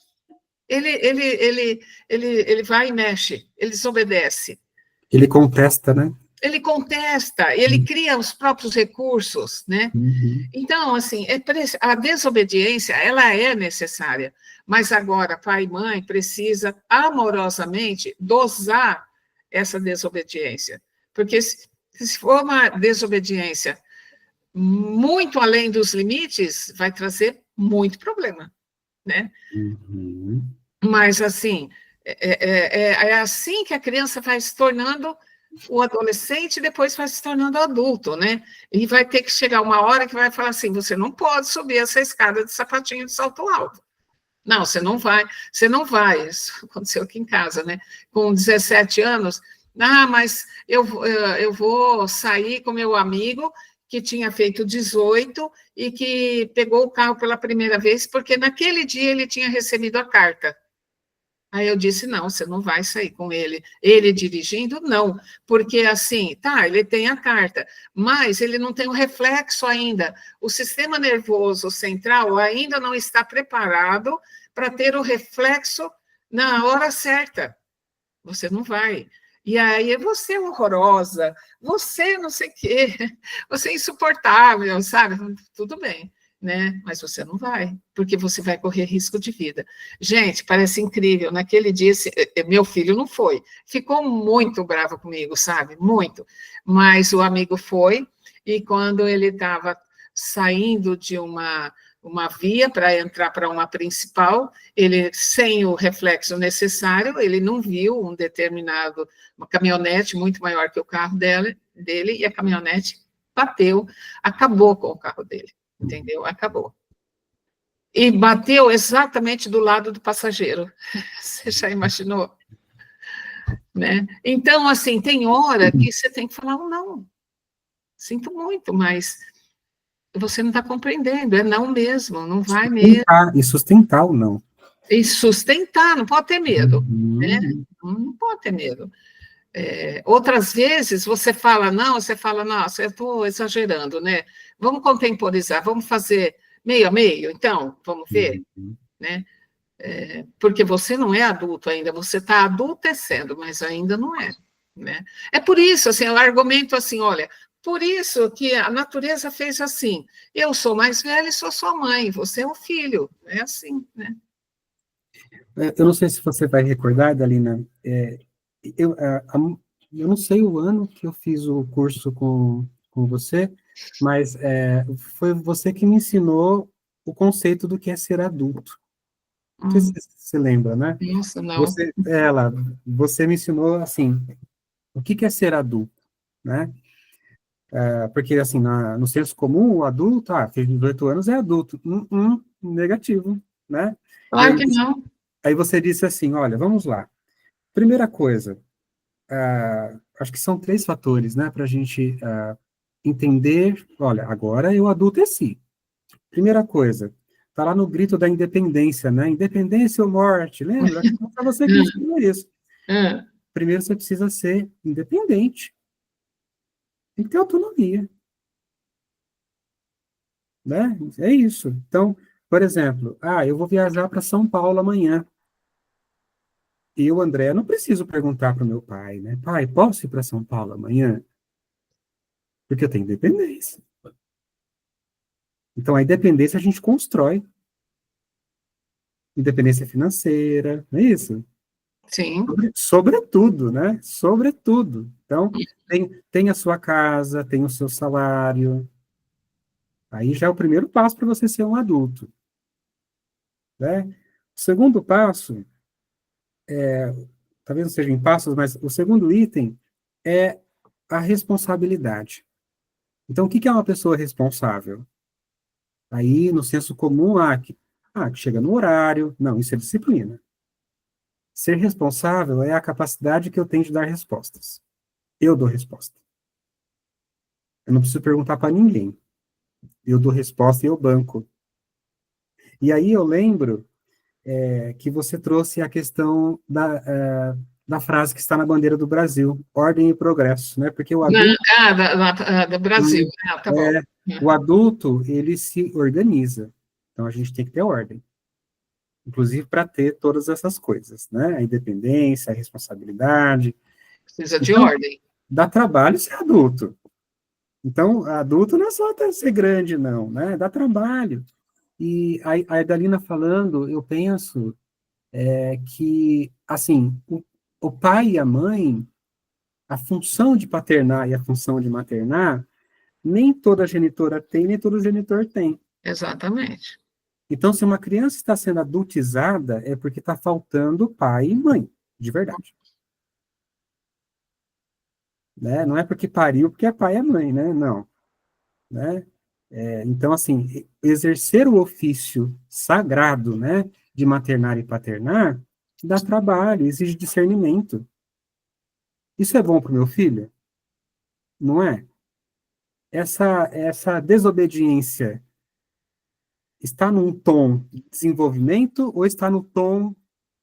ele vai e mexe, ele desobedece. Ele contesta, né? Ele contesta, ele cria os próprios recursos, né? Então, assim, a desobediência, ela é necessária, mas agora pai e mãe precisa amorosamente dosar essa desobediência, Porque se for uma desobediência muito além dos limites, vai trazer muito problema, né? Uhum. Mas, assim, é assim que a criança vai se tornando o adolescente e depois vai se tornando adulto, né? E vai ter que chegar uma hora que vai falar assim, você não pode subir essa escada de sapatinho de salto alto. Não, você não vai, você não vai. Isso aconteceu aqui em casa, né? Com 17 anos, mas eu vou sair com meu amigo que tinha feito 18 e que pegou o carro pela primeira vez, porque naquele dia ele tinha recebido a carta. Aí eu disse, não, você não vai sair com ele. Ele dirigindo, não, porque assim, tá, ele tem a carta, mas ele não tem o reflexo ainda. O sistema nervoso central ainda não está preparado para ter o reflexo na hora certa. Você não vai. E aí, você é horrorosa, você não sei o quê, você é insuportável, sabe? Tudo bem, né? Mas você não vai, porque você vai correr risco de vida. Gente, parece incrível. Naquele dia, meu filho não foi. Ficou muito bravo comigo, sabe? Muito. Mas o amigo foi, e quando ele estava saindo de uma via para entrar para uma principal, ele, sem o reflexo necessário, ele não viu uma caminhonete muito maior que o carro dele, e a caminhonete bateu, acabou com o carro dele, entendeu? Acabou. E bateu exatamente do lado do passageiro. Você já imaginou? Né? Então, assim, tem hora que você tem que falar um não. Sinto muito, mas você não está compreendendo, é não mesmo, não vai mesmo. E sustentar o não. E sustentar, não pode ter medo, né? Uhum. Não pode ter medo. Outras vezes você fala, nossa, eu estou exagerando, né? Vamos contemporizar, vamos fazer meio a meio, então, vamos ver, Uhum. né? Porque você não é adulto ainda, você está adultecendo, mas ainda não é, né? É por isso, assim, eu argumento assim, olha, por isso que a natureza fez assim, eu sou mais velha e sou sua mãe, você é o filho, é assim, né? Eu não sei se você vai recordar, Dalina, eu, eu não sei o ano que eu fiz o curso com você, mas foi você que me ensinou o conceito do que é ser adulto. Não sei se você lembra, né? Nossa, não. Você me ensinou, assim, o que é ser adulto, né? Porque, assim, no senso comum, o adulto, fez 18 anos, é adulto. Negativo, né? E Claro que não. aí você disse assim, olha, vamos lá. Primeira coisa, acho que são 3 fatores, né, para a gente entender, olha, agora eu adulteci. Primeira coisa, tá lá no grito da independência, né, independência ou morte, lembra? Foi você que me ensinou isso. Ah, Primeiro você precisa ser independente, tem que ter autonomia, né, é isso. Então, por exemplo, eu vou viajar para São Paulo amanhã, e eu, André, não preciso perguntar para o meu pai, né, pai, posso ir para São Paulo amanhã? Porque eu tenho independência. Então, a independência a gente constrói. Independência financeira, não é isso? sim. Sobretudo, né? Sobretudo. Então, tem a sua casa, tem o seu salário. Aí já é o primeiro passo para você ser um adulto, né? O segundo passo, talvez não seja em passos, mas o segundo item é a responsabilidade. Então, o que é uma pessoa responsável? Aí, no senso comum, que chega no horário. Não, isso é disciplina. Ser responsável é a capacidade que eu tenho de dar respostas. Eu dou resposta. Eu não preciso perguntar para ninguém. Eu dou resposta e eu banco. E aí eu lembro que você trouxe a questão da frase que está na bandeira do Brasil, ordem e progresso, né? Porque o adulto, Do Brasil. Tá bom. o adulto, ele se organiza. Então a gente tem que ter ordem. Inclusive para ter todas essas coisas, né? A independência, a responsabilidade. Precisa de Então, ordem. dá trabalho ser adulto. Então, adulto não é só ser grande, não, né? Dá trabalho. E a Edalina falando, eu penso que, assim, o pai e a mãe, a função de paternar e a função de maternar, nem toda genitora tem, nem todo genitor tem. Exatamente. Então, se uma criança está sendo adultizada, é porque está faltando pai e mãe, de verdade. Né? Não é porque pariu, porque é pai e mãe, né? Não. Né? Então, assim, exercer o ofício sagrado, né, de maternar e paternar, dá trabalho, exige discernimento. Isso é bom para o meu filho? Não é? Essa desobediência está num tom de desenvolvimento ou está no tom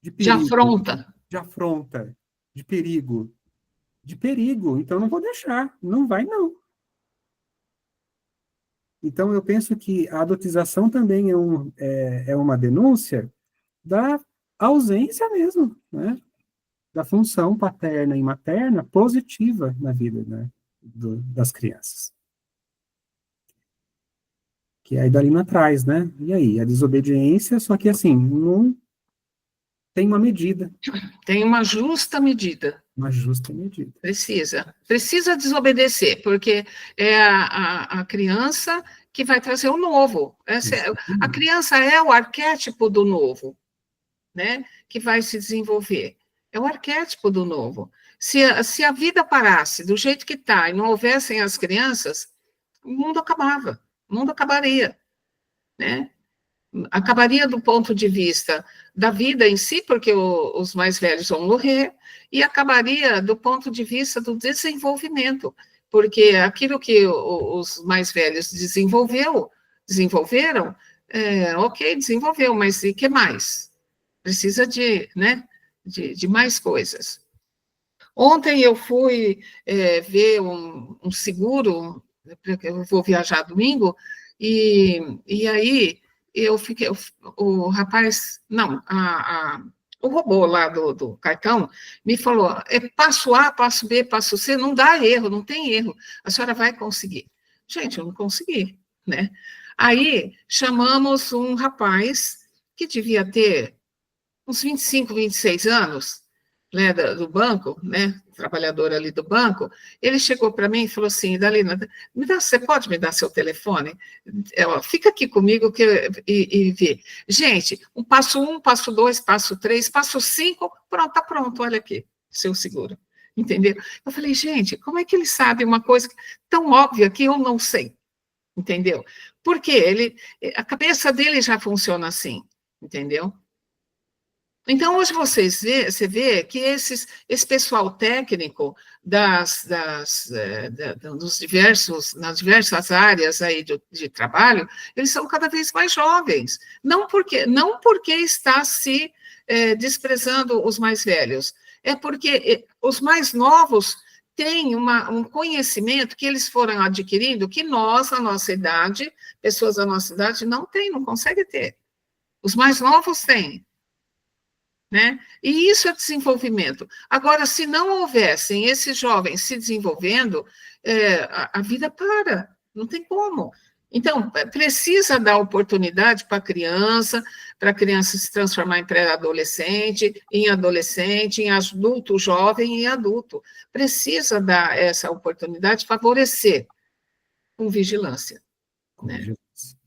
de De perigo? afronta. De afronta, de perigo. De perigo, então não vou deixar, não vai não. Então eu penso que a adotização também é uma denúncia da ausência mesmo, né? Da função paterna e materna positiva na vida, né, das crianças. Que a Idalina traz, né? E aí, a desobediência, só que assim, não tem uma medida. Tem uma justa medida. Uma justa medida. Precisa desobedecer, porque é a criança que vai trazer o novo. A criança é o arquétipo do novo, né, que vai se desenvolver. É o arquétipo do novo. Se a vida parasse do jeito que está e não houvessem as crianças, o mundo acabava, o mundo acabaria, né? Acabaria do ponto de vista da vida em si, porque os mais velhos vão morrer, e acabaria do ponto de vista do desenvolvimento, porque aquilo que os mais velhos desenvolveram, ok, desenvolveu, mas e que mais? Precisa né, de mais coisas. Ontem eu fui ver um seguro, eu vou viajar domingo, e aí eu fiquei, o rapaz, não, o robô lá do cartão me falou, passo A, passo B, passo C, não dá erro, não tem erro, a senhora vai conseguir. Gente, eu não consegui, né? Aí chamamos um rapaz que devia ter uns 25, 26 anos, né, do banco, né, trabalhador ali do banco, ele chegou para mim e falou assim, Idalina, você pode me dar seu telefone? Fica aqui comigo e vê. Gente, passo 1, passo 2, passo 3, passo 5, pronto, tá pronto, olha aqui, seu seguro. Entendeu? Eu falei, gente, como é que ele sabe uma coisa tão óbvia que eu não sei? Entendeu? Porque a cabeça dele já funciona assim, entendeu? Então, hoje você vê que esse pessoal técnico nas diversas áreas aí de trabalho, eles são cada vez mais jovens. Não porque está se desprezando os mais velhos, é porque os mais novos têm um conhecimento que eles foram adquirindo que nós, a nossa idade, pessoas da nossa idade, não têm, não conseguem ter. Os mais novos têm. Né? E isso é desenvolvimento. Agora, se não houvessem esses jovens se desenvolvendo, a vida para, não tem como. Então, precisa dar oportunidade para a criança se transformar em pré-adolescente, em adolescente, em adulto jovem e adulto. Precisa dar essa oportunidade, favorecer com vigilância. Né?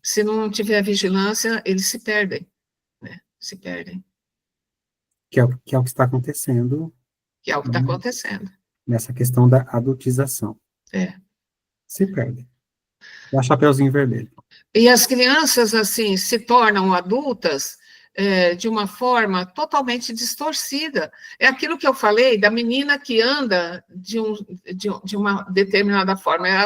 Se não tiver vigilância, eles se perdem. Né? Se perdem. Que é o que está acontecendo. Que é o que está acontecendo. Nessa questão da adultização. Se perde. Dá chapeuzinho vermelho. E as crianças, assim, se tornam adultas de uma forma totalmente distorcida. É aquilo que eu falei da menina que anda de uma determinada forma. É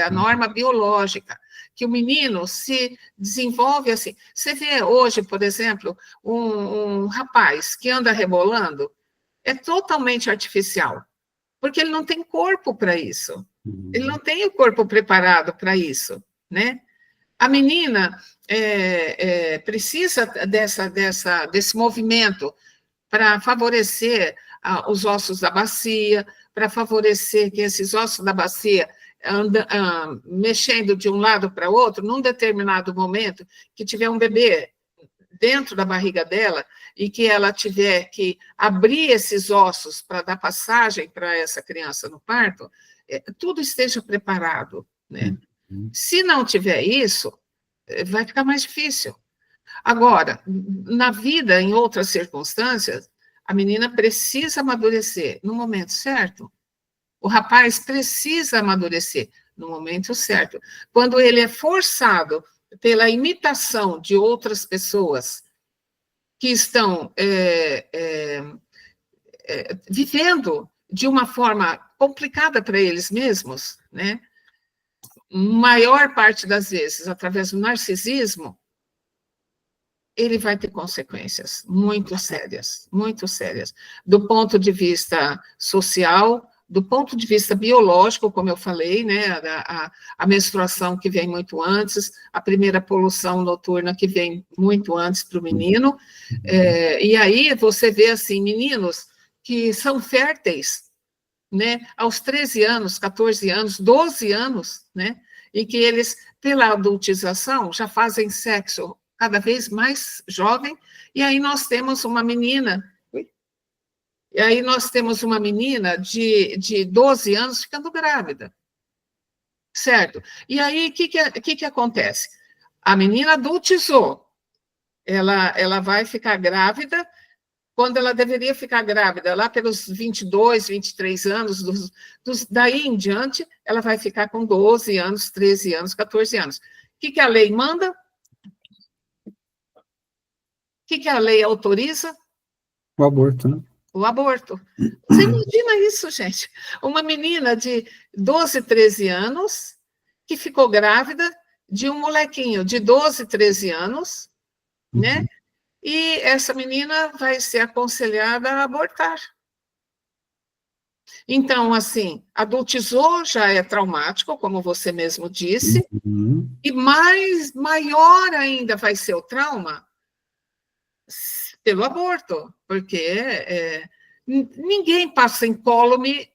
a norma biológica. Que o menino se desenvolve assim. Você vê hoje, por exemplo, um rapaz que anda rebolando, é totalmente artificial, porque ele não tem corpo para isso. Ele não tem o corpo preparado para isso, né? A menina precisa desse movimento para favorecer os ossos da bacia, para favorecer que esses ossos da bacia mexendo de um lado para outro, num determinado momento, que tiver um bebê dentro da barriga dela, e que ela tiver que abrir esses ossos para dar passagem para essa criança no parto, tudo esteja preparado, né? Se não tiver isso, vai ficar mais difícil. Agora, na vida, em outras circunstâncias, a menina precisa amadurecer no momento certo. O rapaz precisa amadurecer no momento certo. Quando ele é forçado pela imitação de outras pessoas que estão vivendo de uma forma complicada para eles mesmos, né? Maior parte das vezes, através do narcisismo, ele vai ter consequências muito sérias, do ponto de vista social, do ponto de vista biológico, como eu falei, né, a menstruação que vem muito antes, a primeira poluição noturna que vem muito antes para o menino, e aí você vê, assim, meninos que são férteis, né, aos 13 anos, 14 anos, 12 anos, né, e que eles, pela adultização, já fazem sexo cada vez mais jovem, e aí nós temos uma menina de 12 anos ficando grávida, certo? E aí, o que acontece? A menina adultizou, ela vai ficar grávida quando ela deveria ficar grávida, lá pelos 22, 23 anos, daí em diante, ela vai ficar com 12 anos, 13 anos, 14 anos. O que a lei manda? O que a lei autoriza? O aborto, né? O aborto. Você imagina isso, gente? Uma menina de 12, 13 anos que ficou grávida de um molequinho de 12, 13 anos, né? E essa menina vai ser aconselhada a abortar. Então, assim, adultizou já é traumático, como você mesmo disse, e maior ainda vai ser o trauma pelo aborto, porque ninguém passa incólume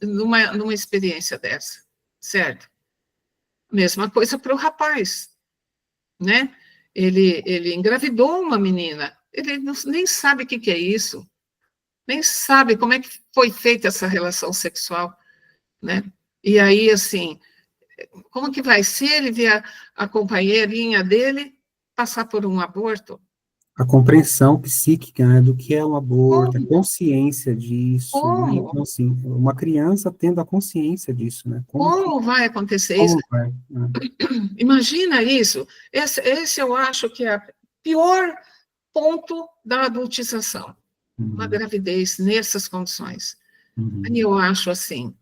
numa experiência dessa, certo? Mesma coisa para o rapaz, né? Ele engravidou uma menina, ele nem sabe o que é isso, nem sabe como é que foi feita essa relação sexual, né? E aí, assim, como que vai ser ele ver a companheirinha dele passar por um aborto? A compreensão psíquica, né, do que é um aborto, a consciência disso, né? Então, assim, uma criança tendo a consciência disso, né? Como vai acontecer isso? Vai, né? Imagina isso. Esse eu acho que é o pior ponto da adultização, uma gravidez nessas condições. E eu acho assim,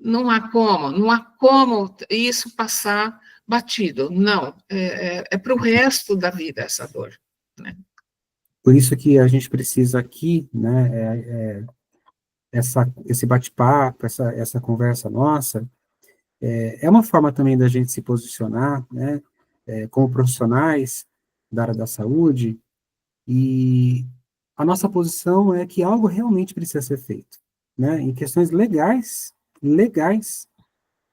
não há como isso passar batido, não, é para o resto da vida essa dor, né? Por isso que a gente precisa aqui, né, esse bate-papo, essa conversa nossa, é uma forma também da gente se posicionar, né, como profissionais da área da saúde, e a nossa posição é que algo realmente precisa ser feito, né, em questões legais,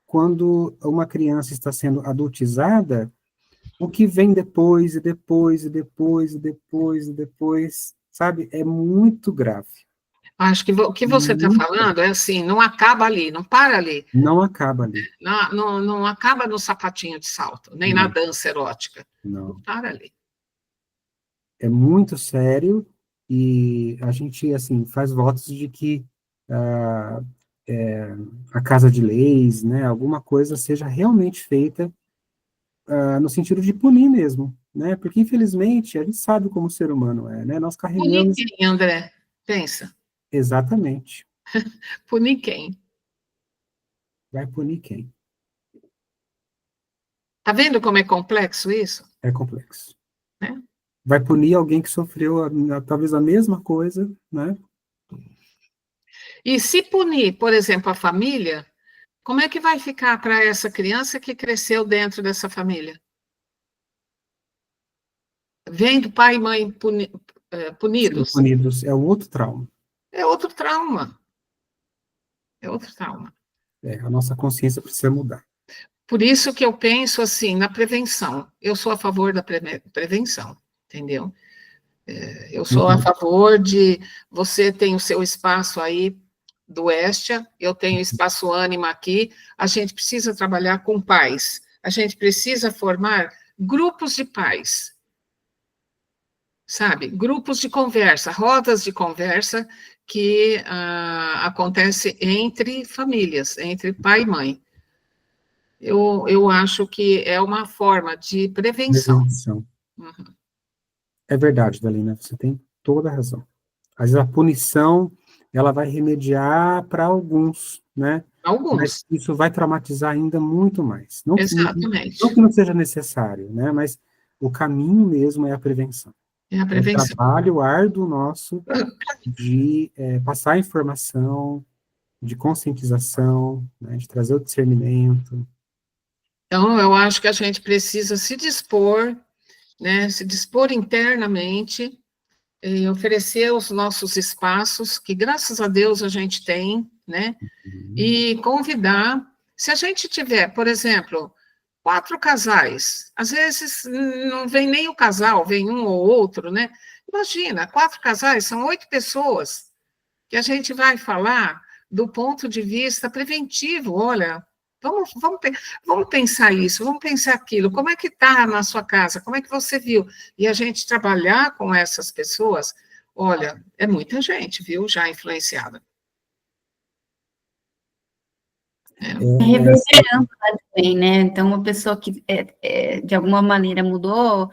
quando uma criança está sendo adultizada, o que vem depois, e depois, e depois, e depois, e depois, sabe, é muito grave. Acho que o que você está falando é assim, não acaba ali, não para ali. Não acaba ali. Não acaba no sapatinho de salto, nem na dança erótica. Não para ali. É muito sério, e a gente, assim, faz votos de que a Casa de Leis, né, alguma coisa seja realmente feita no sentido de punir mesmo, né, porque, infelizmente, a gente sabe como o ser humano é, né, nós carregamos... Punir quem, André? Pensa. Exatamente. Punir quem? Vai punir quem? Tá vendo como é complexo isso? É complexo. Né? Vai punir alguém que sofreu talvez a mesma coisa, né? E se punir, por exemplo, a família, como é que vai ficar para essa criança que cresceu dentro dessa família? Vendo pai e mãe punidos? Punidos é outro trauma. É outro trauma. É outro trauma. A nossa consciência precisa mudar. Por isso que eu penso assim, na prevenção. Eu sou a favor da prevenção, entendeu? Eu sou a favor de, você tem o seu espaço aí do Estia, eu tenho espaço Ânima aqui, a gente precisa trabalhar com pais, a gente precisa formar grupos de pais, sabe? Grupos de conversa, rodas de conversa que acontece entre famílias, entre pai e mãe. Eu acho que é uma forma de prevenção. Uhum. É verdade, Dalina, você tem toda a razão. Às vezes a punição, ela vai remediar para alguns, né? Alguns. Mas isso vai traumatizar ainda muito mais. Não, Exatamente. não que não seja necessário, né? Mas o caminho mesmo é a prevenção. É a prevenção. É o trabalho árduo nosso de passar informação, de conscientização, né? De trazer o discernimento. Então, eu acho que a gente precisa se dispor, né? Se dispor internamente, e oferecer os nossos espaços, que graças a Deus a gente tem, né? E convidar, se a gente tiver, por exemplo, 4 casais, às vezes não vem nem o casal, vem um ou outro, né? Imagina, 4 casais, são 8 pessoas, que a gente vai falar do ponto de vista preventivo, olha, vamos pensar isso, vamos pensar aquilo, como é que está na sua casa, como é que você viu? E a gente trabalhar com essas pessoas, olha, é muita gente, viu, já influenciada. Reverberando lá também, né? Então, uma pessoa que, de alguma maneira, mudou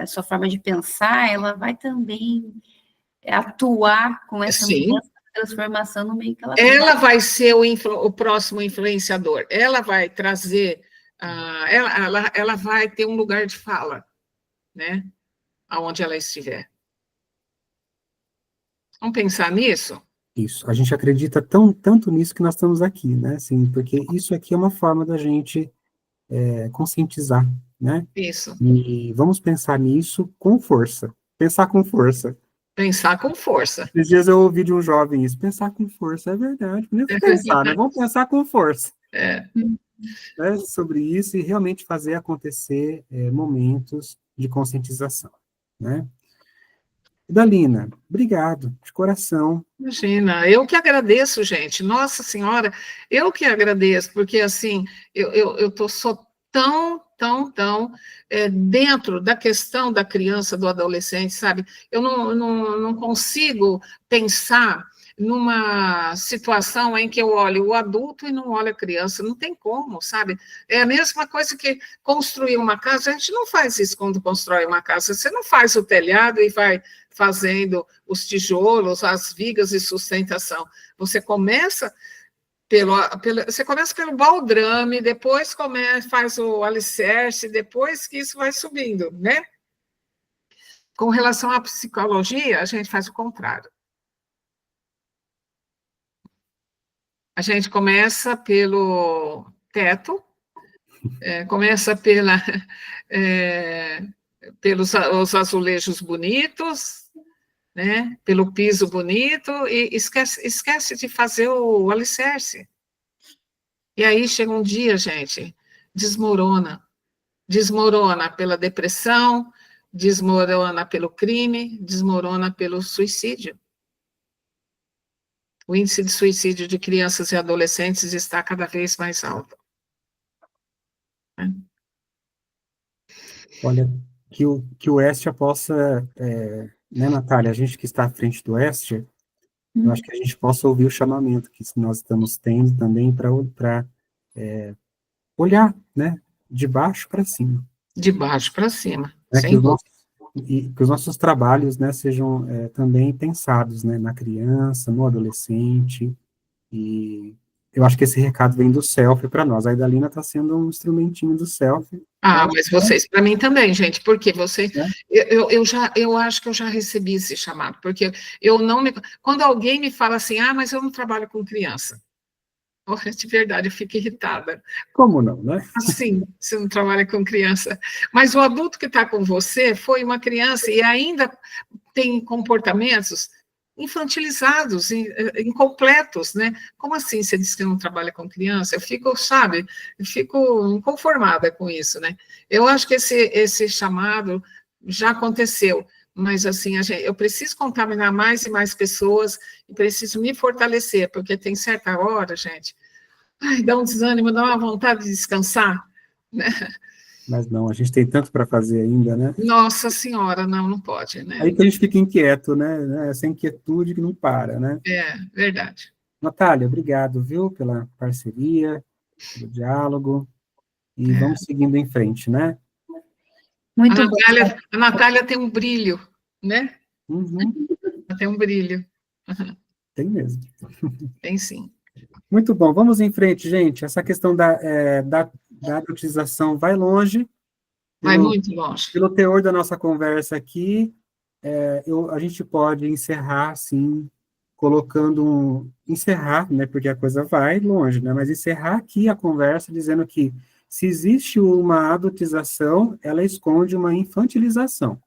sua forma de pensar, ela vai também atuar com essa mudança, transformação no meio que ela vive. Ela vai ser o próximo influenciador, ela vai trazer, ela vai ter um lugar de fala, né? Aonde ela estiver. Vamos pensar nisso? Isso, a gente acredita tanto nisso que nós estamos aqui, né? Assim, porque isso aqui é uma forma da gente conscientizar, né? Isso. E vamos pensar nisso com força. Pensar com força. Pensar com força. Esses dias eu ouvi de um jovem isso, pensar com força, é verdade. Nem pensar, né? Vamos pensar com força. Né? Sobre isso e realmente fazer acontecer momentos de conscientização, né? Dalina, obrigado, de coração. Imagina, eu que agradeço, gente. Nossa Senhora, eu que agradeço, porque assim, sou tão dentro da questão da criança, do adolescente, sabe? Eu não consigo pensar numa situação em que eu olho o adulto e não olho a criança, não tem como, sabe? É a mesma coisa que construir uma casa, a gente não faz isso quando constrói uma casa, você não faz o telhado e vai fazendo os tijolos, as vigas de sustentação. Você começa pelo baldrame, depois faz o alicerce, depois que isso vai subindo, né? Com relação à psicologia, a gente faz o contrário. A gente começa pelo teto, começa pelos os azulejos bonitos, né, pelo piso bonito, e esquece de fazer o alicerce. E aí chega um dia, gente, desmorona pela depressão, desmorona pelo crime, desmorona pelo suicídio. O índice de suicídio de crianças e adolescentes está cada vez mais alto. Olha, que o Estia possa, né, Natália, a gente que está à frente do Estia, eu acho que a gente possa ouvir o chamamento que nós estamos tendo também para olhar, né, de baixo para cima. De baixo para cima, que os nossos trabalhos, né, sejam também pensados, né, na criança, no adolescente, e eu acho que esse recado vem do Selfie para nós. A Idalina está sendo um instrumentinho do Selfie. Mas vocês, para mim também, gente, porque você, eu acho que eu já recebi esse chamado, porque quando alguém me fala assim, mas eu não trabalho com criança, de verdade, eu fico irritada. Como não, né? Assim, você não trabalha com criança. Mas o adulto que está com você foi uma criança e ainda tem comportamentos infantilizados, incompletos, né? Como assim você diz que não trabalha com criança? Eu fico inconformada com isso, né? Eu acho que esse chamado já aconteceu. mas assim, eu preciso contaminar mais e mais pessoas e preciso me fortalecer, porque tem certa hora, gente, ai, dá um desânimo, dá uma vontade de descansar, né? Mas não, a gente tem tanto para fazer ainda, né? Nossa Senhora, não, não pode, né? Aí que a gente fica inquieto, né? Essa inquietude que não para, né? É, verdade. Natália, obrigado, viu, pela parceria, pelo diálogo, e vamos seguindo em frente, né? Muito bom. A Natália tem um brilho, né? Uhum, Ela tem um brilho. tem mesmo. Tem sim. Muito bom, vamos em frente, gente. Essa questão da adultização vai longe. Vai muito longe. Pelo teor da nossa conversa aqui, a gente pode encerrar, sim, encerrar, né, porque a coisa vai longe, né, mas encerrar aqui a conversa dizendo que se existe uma adultização, ela esconde uma infantilização.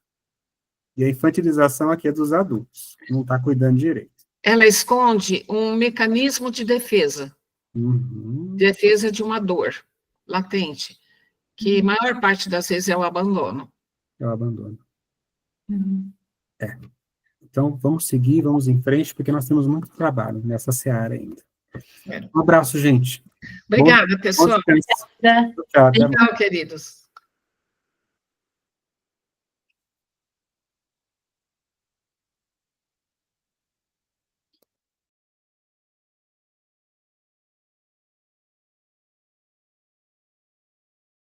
E a infantilização aqui é dos adultos, não está cuidando direito. Ela esconde um mecanismo de defesa. Uhum. Defesa de uma dor latente, que a maior parte das vezes é o abandono. É o abandono. Então, vamos seguir, vamos em frente, porque nós temos muito trabalho nessa seara ainda. Um abraço, gente. Obrigada, pessoal. Tchau, até mais. Tchau, queridos.